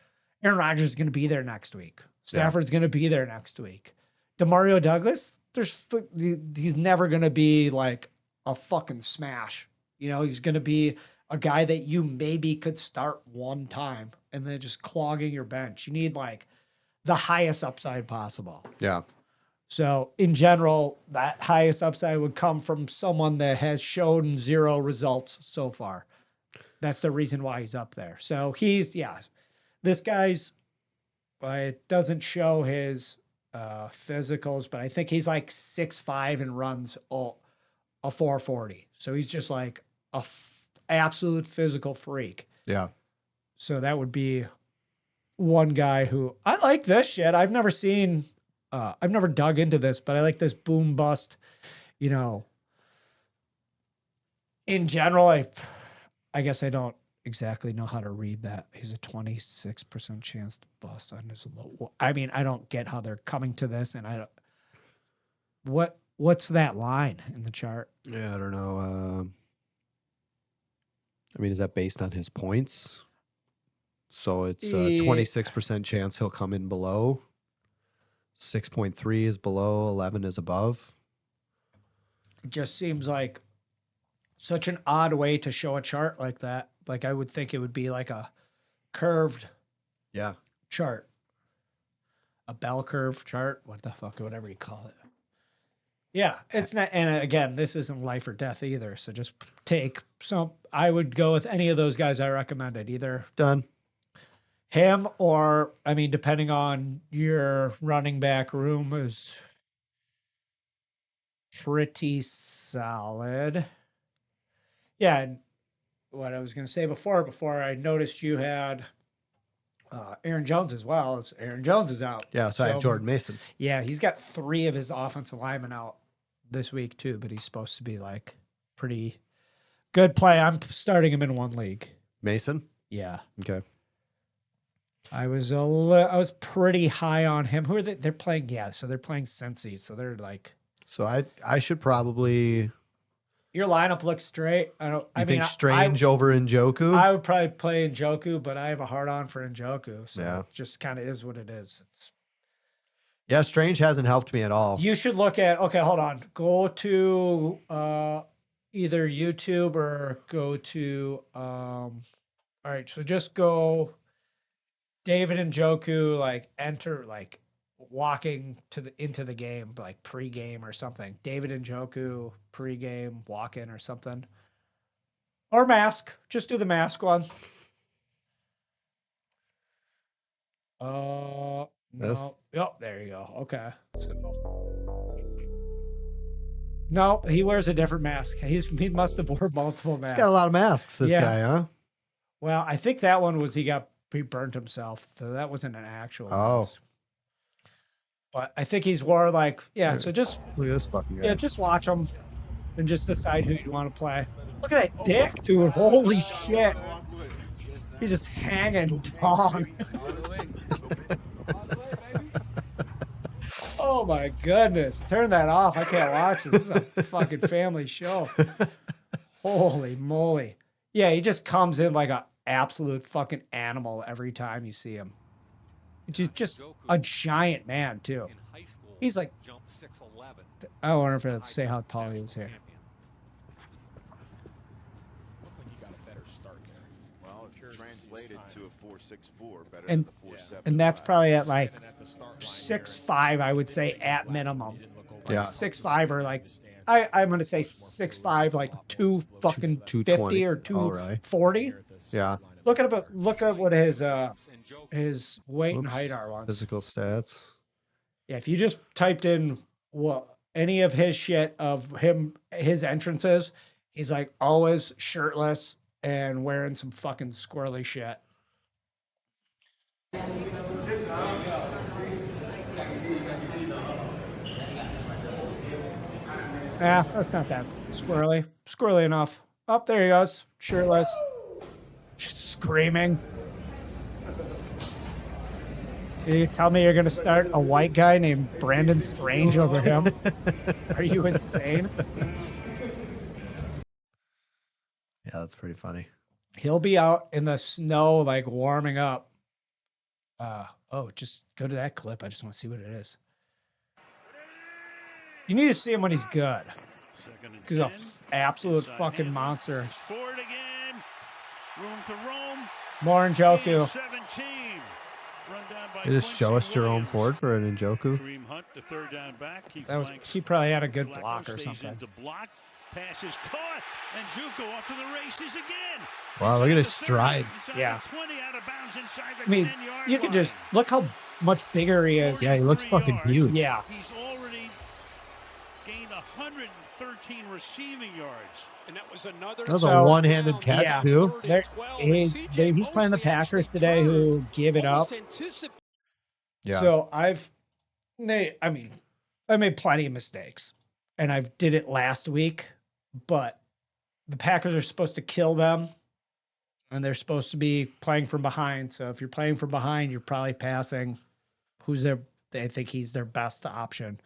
Aaron Rodgers is going to be there next week. Stafford's going to be there next week. DeMario Douglas, he's never going to be like a fucking smash. You know, he's going to be a guy that you maybe could start one time and then just clogging your bench. You need like the highest upside possible. Yeah. So in general, that highest upside would come from someone that has shown 0 results so far. That's the reason why he's up there. So this guy's, it doesn't show his physicals, but I think he's like 6'5" and runs a 440. So he's just like absolute physical freak. Yeah. So that would be one guy who I like this shit. I've never dug into this, but I like this boom bust, you know. In general, I guess I don't exactly know how to read that. He's a 26% chance to bust on his low. I mean, I don't get how they're coming to this, and I don't. What's that line in the chart? Yeah, I don't know. I mean, is that based on his points? So it's a 26% chance he'll come in below. 6.3 is below. 11 is above. It just seems like such an odd way to show a chart like that. Like I would think it would be like a curved chart. A bell curve chart. What the fuck, whatever you call it. Yeah, it's not, and again, this isn't life or death either. So just take some. I would go with any of those guys I recommended. Either Done. him or, I mean, depending on your running back room, is pretty solid. Yeah, and what I was going to say before I noticed you had Aaron Jones as well. Aaron Jones is out. Yeah, so I have Jordan Mason. Yeah, he's got 3 of his offensive linemen out this week too, but he's supposed to be like pretty good play. I'm starting him in 1 league. Mason? Yeah. Okay. I was pretty high on him. Who are they? They're playing, so they're playing Cincy. So they're like. So I should probably. Your lineup looks straight. I think Strange over Njoku? I would probably play Njoku, but I have a hard on for Njoku. So Yeah. it just kind of is what it is. Yeah, Strange hasn't helped me at all. You should look at, okay, hold on. Go to either YouTube or go to, all right, so just go David Njoku, like enter, like walking into the game, like pregame or something. David Njoku pregame walk-in or something. Or mask. Just do the mask one. No. Yep, there you go. Okay. No, he wears a different mask. He must have worn multiple masks. He's got a lot of masks, this guy, huh? Well, I think that one was he burned himself. So that wasn't an actual mask. But I think he's wore like, so just look at this fucking guy. Yeah, just watch him and just decide who you want to play. Look at that dick, dude. Holy shit. He's just hanging dong. Oh my goodness. Turn that off. I can't watch it. This is a fucking family show. Holy moly. Yeah, he just comes in like an absolute fucking animal every time you see him. Just a giant man, too. He's like, I wonder if it'll say how tall he is here. Translated to a 4.64, better and than the 4.7. and that's probably at like 6'5", I would say at minimum. Yeah. 6'5" or like I'm gonna say 6'5", like 250 or 240. Yeah. Look at what his weight and height are once. Physical stats. Yeah, if you just typed in any of his shit of his entrances, He's like always shirtless and wearing some fucking squirrely shit. Yeah, that's not that squirrely. Squirrely enough. Oh, there he goes. Shirtless. Screaming. You tell me you're going to start a white guy named Brandon Strange over him? Are you insane? Yeah, that's pretty funny. He'll be out in the snow, like warming up. Oh, just go to that clip. I just want to see what it is. You need to see him when he's good. He's an absolute fucking monster. Forward again. Room to roam. More Njoku. 17. Run down by They just show us Quincy Jerome Williams. Ford for an Njoku. Kareem Hunt, the third down back. He probably had a good Flacco block or stays something. into block. Pass is caught. And Juco off to the races again. Wow, look at his stride. Yeah. 20 out of bounds inside the I mean, 10-yard you can line. just look how much bigger he is. Yeah, he looks fucking huge. Yeah. He's already gained 113 receiving yards. And that was another. That was So- a one-handed catch, Yeah. too. He's playing the Packers today who gave it up. Yeah. So I made plenty of mistakes, and I did it last week, but the Packers are supposed to kill them, and they're supposed to be playing from behind. So if you're playing from behind, you're probably passing. They think he's their best option.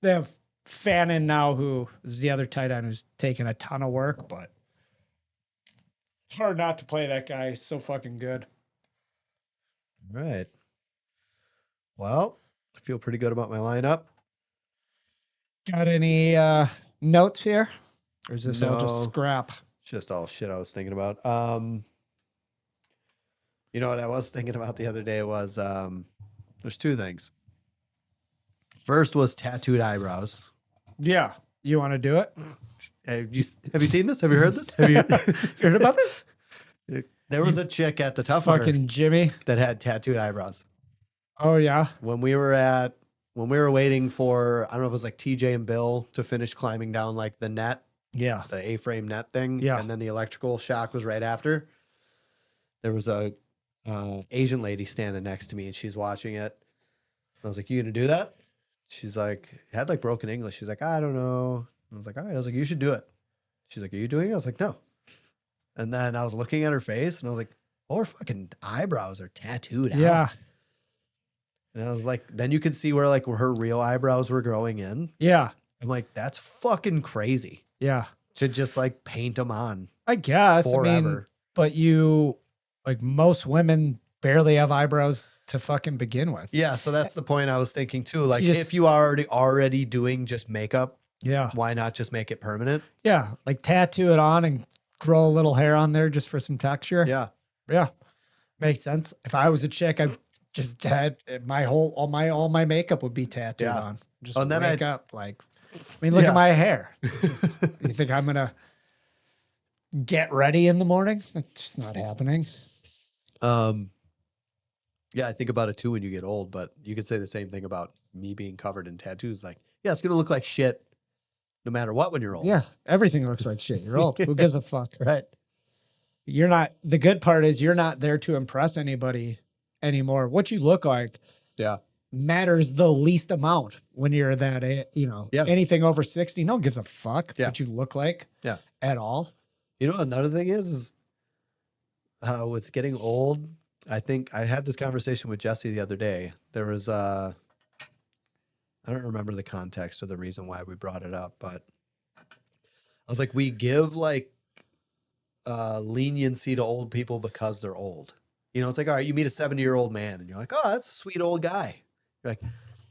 They have Fannin now, who is the other tight end who's taking a ton of work, but it's hard not to play that guy. He's so fucking good. All right. Well, I feel pretty good about my lineup. Got any notes here? Or is this all just No. scrap? Just all shit I was thinking about. You know what I was thinking about the other day was there's two things. First was tattooed eyebrows. Yeah. You want to do it? Have you seen this? Have you heard this? Have you Heard about this? There was a chick at the Tough Mudder Fucking Jimmy. that had tattooed eyebrows. Oh, yeah. When we were waiting for, I don't know if it was like TJ and Bill to finish climbing down like the net, Yeah. the A-frame net thing. Yeah. And then the electrical shock was right after. There was a Asian lady standing next to me and she's watching it. I was like, "You gonna do that?" She's like, had like broken English. She's like, "I don't know." I was like, "All right." I was like, "You should do it." She's like, "Are you doing it?" I was like, "No." And then I was looking at her face and I was like, "Oh, her fucking eyebrows are tattooed out." Yeah. And I was like, then you could see where like her real eyebrows were growing in. Yeah. I'm like, that's fucking crazy Yeah. to just like paint them on I guess. I mean, forever. but most women barely have eyebrows to fucking begin with. Yeah, so that's the point I was thinking too. Like, You just- if you are already doing just makeup, Yeah. why not just make it permanent? Yeah. Like tattoo it on and grow a little hair on there just for some texture. Yeah. Yeah. Makes sense. If I was a chick, I just had all my makeup would be tattooed Yeah. on. Just And then wake up like, I mean, look Yeah. at my hair. You think I'm gonna get ready in the morning? It's just not happening. Yeah, I think about it too when you get old, but you could say the same thing about me being covered in tattoos. Like, yeah, it's gonna look like shit no matter what when you're old. Yeah, everything looks like shit. You're old. Who gives a fuck? Right. You're not. The good part is you're not there to impress anybody anymore. What you look like Yeah. matters the least amount when you're that. Yeah. Anything over 60, no one gives a fuck Yeah. what you look like. Yeah. At all. You know, another thing is with getting old, I think I had this conversation with Jesse the other day. There was I don't remember the context or the reason why we brought it up, but I was like, we give like leniency to old people because they're old. You know, it's like, all right, you meet a 70-year-old man and you're like, oh, that's a sweet old guy. You're like,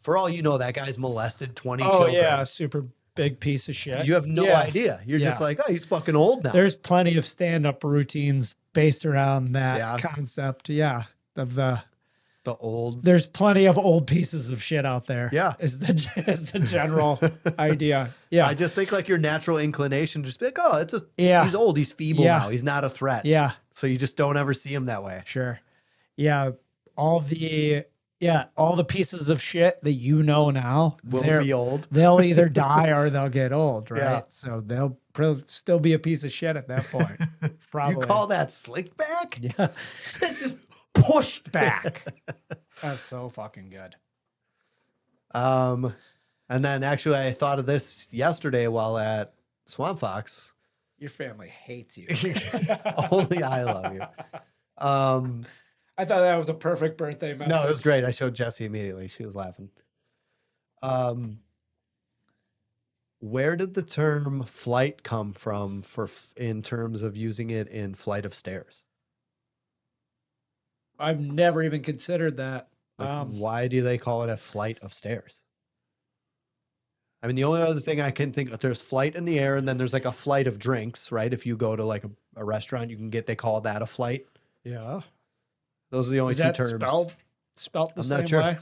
for all you know, that guy's molested 20 Oh children. yeah, super big piece of shit. You have no Yeah. idea. You're just Yeah. like, oh, he's fucking old now. There's plenty of stand-up routines based around that Yeah. concept. Yeah. the old. There's plenty of old pieces of shit out there. Yeah. Is the general idea. Yeah. I just think like your natural inclination, just be like, oh, it's just, Yeah. he's old, he's feeble Yeah. now, he's not a threat. Yeah. So you just don't ever see him that way. Sure. Yeah. All the pieces of shit that you know now Will they're- be old. they'll either die or they'll get old, right? Yeah. So still be a piece of shit at that point. Probably. You call that slick back? Yeah. This is pushed back. That's so fucking good. And then actually I thought of this yesterday while at Swamp Fox. Your family hates you. Only I love you. I thought that was a perfect birthday message. No, it was great. I showed Jessie immediately. She was laughing. Where did the term flight come from in terms of using it in Flight of Stairs? I've never even considered that. Like, why do they call it a flight of stairs? I mean, the only other thing I can think of, there's flight in the air, and then there's like a flight of drinks, right? If you go to like a restaurant, you can get, they call that a flight. Yeah. Those are the only Is two that terms. spelled the I'm same not sure. way?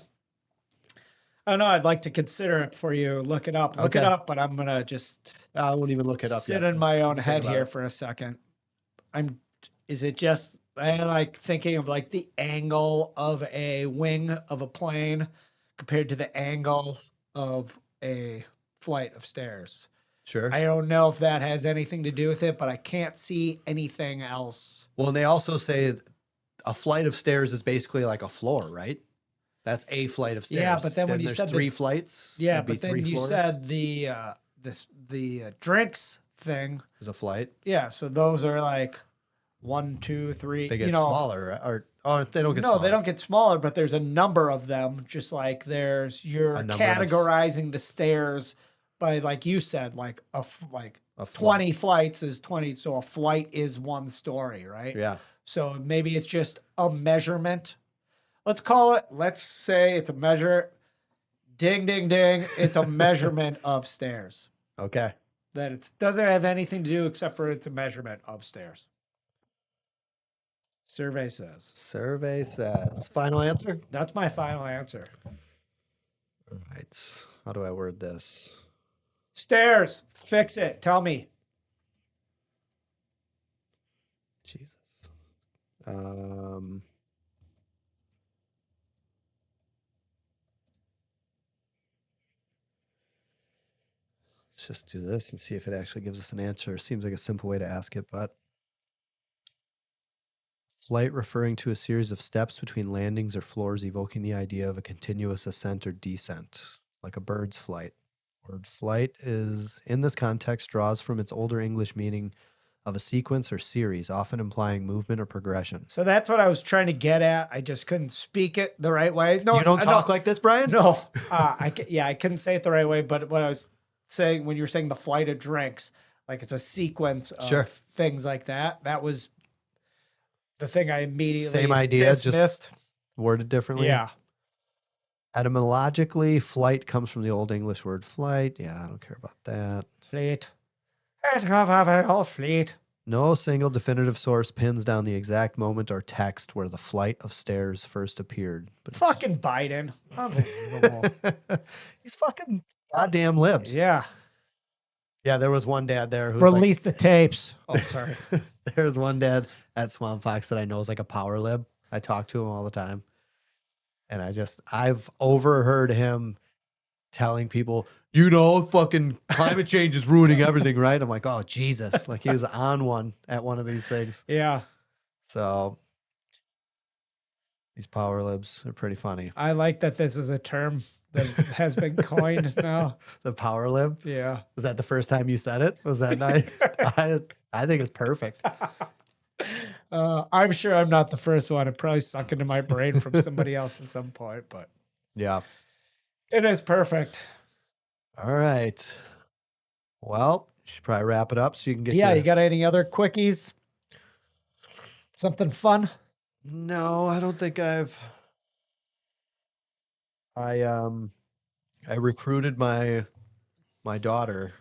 I don't know. I'd like to consider it for you. Look it up. Look it Okay. up, but I'm gonna just I won't even look it up sit yet. in my own Think head about here it. for a second. Is it just I like thinking of like the angle of a wing of a plane compared to the angle of a flight of stairs? Sure. I don't know if that has anything to do with it, but I can't see anything else. Well, and they also say a flight of stairs is basically like a floor, right? That's a flight of stairs. Yeah, but then when you there's said three flights, Yeah, that'd be but then three you floors said the drinks thing. is a flight. Yeah, so those are like 1, 2, 3. They get smaller, right? Or they don't get No, smaller. they don't get smaller, but there's a number of them. Just like you're A number of categorizing the stairs by, like you said, like A flight. 20 flights is 20. So a flight is one story, right? Yeah. So maybe it's just a measurement. Let's say it's a measure. Ding, ding, ding. It's a measurement of stairs. Okay. That it doesn't have anything to do except for it's a measurement of stairs. Survey says. Survey says. Final answer? That's my final answer. All right. How do I word this? Stairs. Fix it. Tell me. Jesus. Let's just do this and see if it actually gives us an answer. Seems like a simple way to ask it, but flight referring to a series of steps between landings or floors evoking the idea of a continuous ascent or descent, like a bird's flight. Word flight is, in this context, draws from its older English meaning of a sequence or series, often implying movement or progression. So that's what I was trying to get at. I just couldn't speak it the right way. No, You don't talk like this, Brian? No. I couldn't say it the right way, but what I was saying when you were saying the flight of drinks, like it's a sequence of Sure. things like that. That was the thing I immediately Same idea, just dismissed. worded differently. Yeah. Etymologically, flight comes from the Old English word flight. Yeah, I don't care about that. Fleet. Fleet. No single definitive source pins down the exact moment or text where the flight of stairs first appeared. But Fucking Biden. Unbelievable. he's fucking goddamn libs. Yeah. Yeah, there was one dad there who was Release the tapes. Oh, sorry. like, there's one dad at Swamp Fox that I know is like a power lib. I talk to him all the time. And I've overheard him telling people, fucking climate change is ruining everything, right? I'm like, oh, Jesus. Like he was on one at one of these things. Yeah. So these power libs are pretty funny. I like that this is a term that has been coined now. The power lib? Yeah. Was that the first time you said it? Was that night? I think it's perfect. I'm sure I'm not the first one. It probably sunk into my brain from somebody else at some point, but Yeah. it is perfect. All right. Well, you should probably wrap it up so you can get Yeah, your- you got any other quickies? Something fun? No, I don't think I recruited my daughter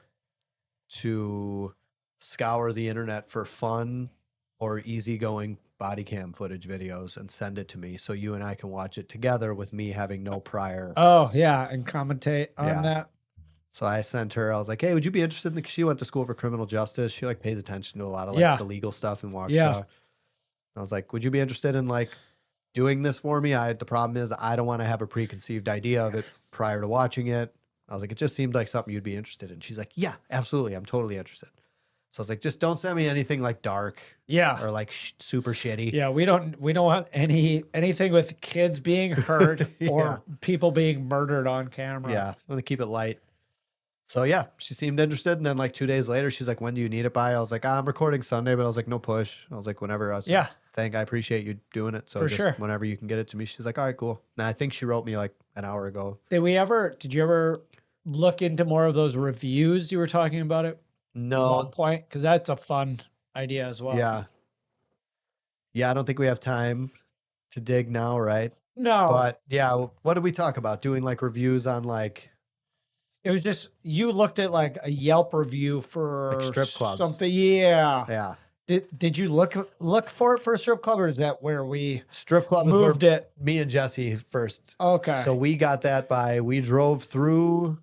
to scour the internet for fun or easygoing body cam footage videos and send it to me so you and I can watch it together with me having no prior. Oh, yeah, and commentate on Yeah. that. So I sent her, I was like, hey, would you be interested in, she went to school for criminal justice. She like pays attention to a lot of like Yeah. the legal stuff in Waukesha. Yeah. I was like, would you be interested in like doing this for me? The problem is I don't want to have a preconceived idea of it prior to watching it. I was like, it just seemed like something you'd be interested in. She's like, yeah, absolutely. I'm totally interested. So I was like, just don't send me anything like dark Yeah. or like super shitty. Yeah, we don't want anything with kids being hurt Yeah. or people being murdered on camera. Yeah, I'm gonna keep it light. So yeah, she seemed interested, and then like 2 days later, she's like, "When do you need it by?" I was like, "I'm recording Sunday," but I was like, "No push." I was like, "Whenever." I was Yeah. like, I appreciate you doing it. So For just sure. whenever you can get it to me. She's like, "All right, cool." And I think she wrote me like an hour ago. Did you ever look into more of those reviews you were talking about at one No, point? Because that's a fun idea as well. yeah, I don't think we have time to dig now, right? No, But yeah, what did we talk about? Doing like reviews on like it was just you looked at like a Yelp review for strip clubs. something. Yeah. yeah, Did you look for it for a strip club, or is that where we strip club is where moved it? me and Jesse first. Okay. So we got that we drove through,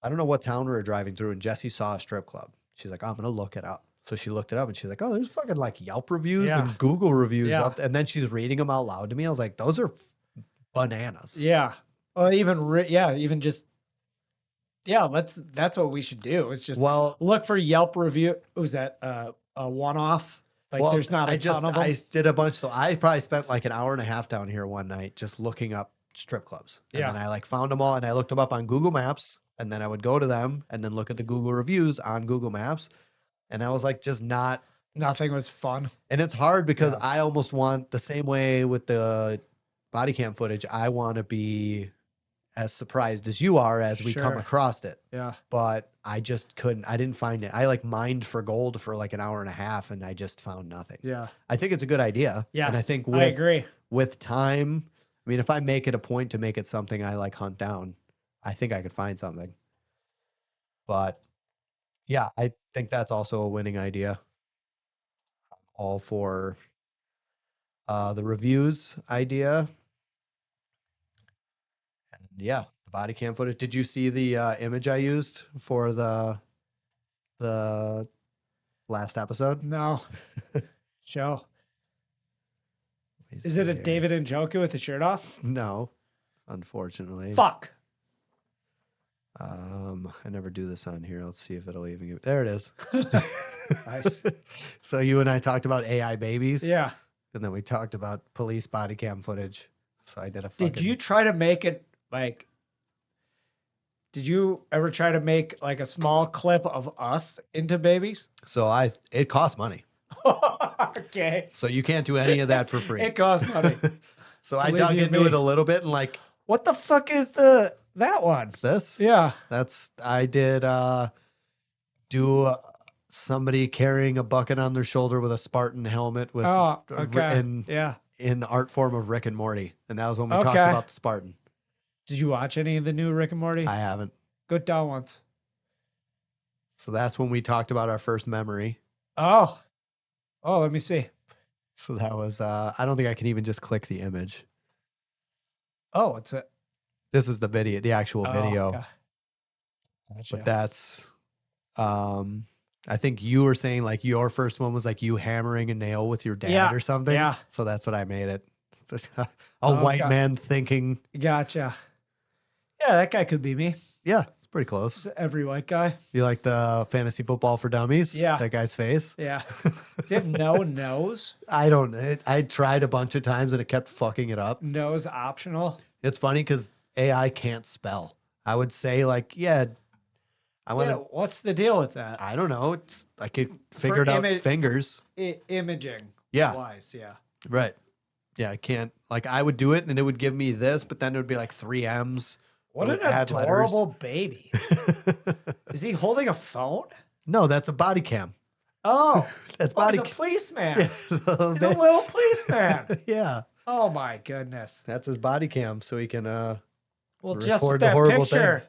I don't know what town we were driving through, and Jesse saw a strip club. She's like, I'm going to look it up. So she looked it up and she's like, oh, there's fucking like Yelp reviews Yeah. and Google reviews Yeah. up. And then she's reading them out loud to me. I was like, those are bananas. Yeah. Or even just that's what we should do. It's just look for Yelp review. Was that a one-off? Like there's not a ton of them. I did a bunch. So I probably spent like an hour and a half down here one night just looking up strip clubs. And then I like found them all and I looked them up on Google Maps, and then I would go to them and then look at the Google reviews on Google Maps. And I was like, nothing was fun. And it's hard because I almost want the same way with the body cam footage. I want to be as surprised as you are as we come across it. Yeah. But I just couldn't. I didn't find it. I like mined for gold for like an hour and a half, and I just found nothing. Yeah. I think it's a good idea. Yes. And I think I agree. With time, I mean, if I make it a point to make it something I like hunt down, I think I could find something. But yeah, I think that's also a winning idea. All for the reviews idea. And yeah, the body cam footage. Did you see the image I used for the last episode? No. Show. Is it a David Njoku with the shirt off? No, unfortunately. Fuck. I never do this on here. Let's see if it'll even get. There it is. Nice. So you and I talked about AI babies. Yeah. And then we talked about police body cam footage. So I did a Did you try to make it like, did you ever try to make like a small clip of us into babies? So it costs money. Okay. So you can't do any of that for free. It costs money. So I dug into it a little bit and like, what the fuck is that one? This? Yeah. I did do somebody carrying a bucket on their shoulder with a Spartan helmet with in art form of Rick and Morty. And that was when we talked about the Spartan. Did you watch any of the new Rick and Morty? I haven't. Good down once. So that's when we talked about our first memory. Oh, let me see. So that was I don't think I can even just click the image. Oh, it's a. This is the video, the actual video. Okay. Gotcha. But that's I think you were saying like your first one was like you hammering a nail with your dad or something. Yeah. So that's what I made it. It's just a white man thinking. Gotcha. Yeah, that guy could be me. Yeah, it's pretty close. It's every white guy. You like the fantasy football for dummies? Yeah. That guy's face? Yeah. Does he have no nose? I don't know. I tried a bunch of times and it kept fucking it up. Nose optional. It's funny because AI can't spell. I would say like, I want to. What's the deal with that? I don't know. It's I could figure it out fingers. Imaging. Yeah. Wise, yeah. Right. Yeah, I can't. Like I would do it and it would give me this, but then it would be like 3 M's. What an adorable baby. Is he holding a phone? No, that's a body cam. Oh, that's he's a policeman. He's a little policeman. Yeah. Oh my goodness. That's his body cam, so he can well, just with that picture,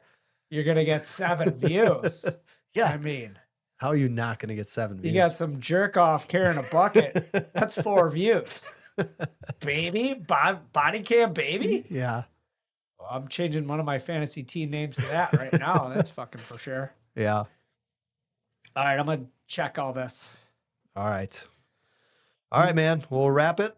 you're gonna get 7 views. Yeah. I mean, how are you not gonna get 7 views? You got some jerk off carrying a bucket. That's 4 views. Baby, body cam baby. Yeah. Well, I'm changing one of my fantasy team names to that right now. That's fucking for sure. Yeah. All right, I'm gonna check all this. All right. All right, man. We'll wrap it.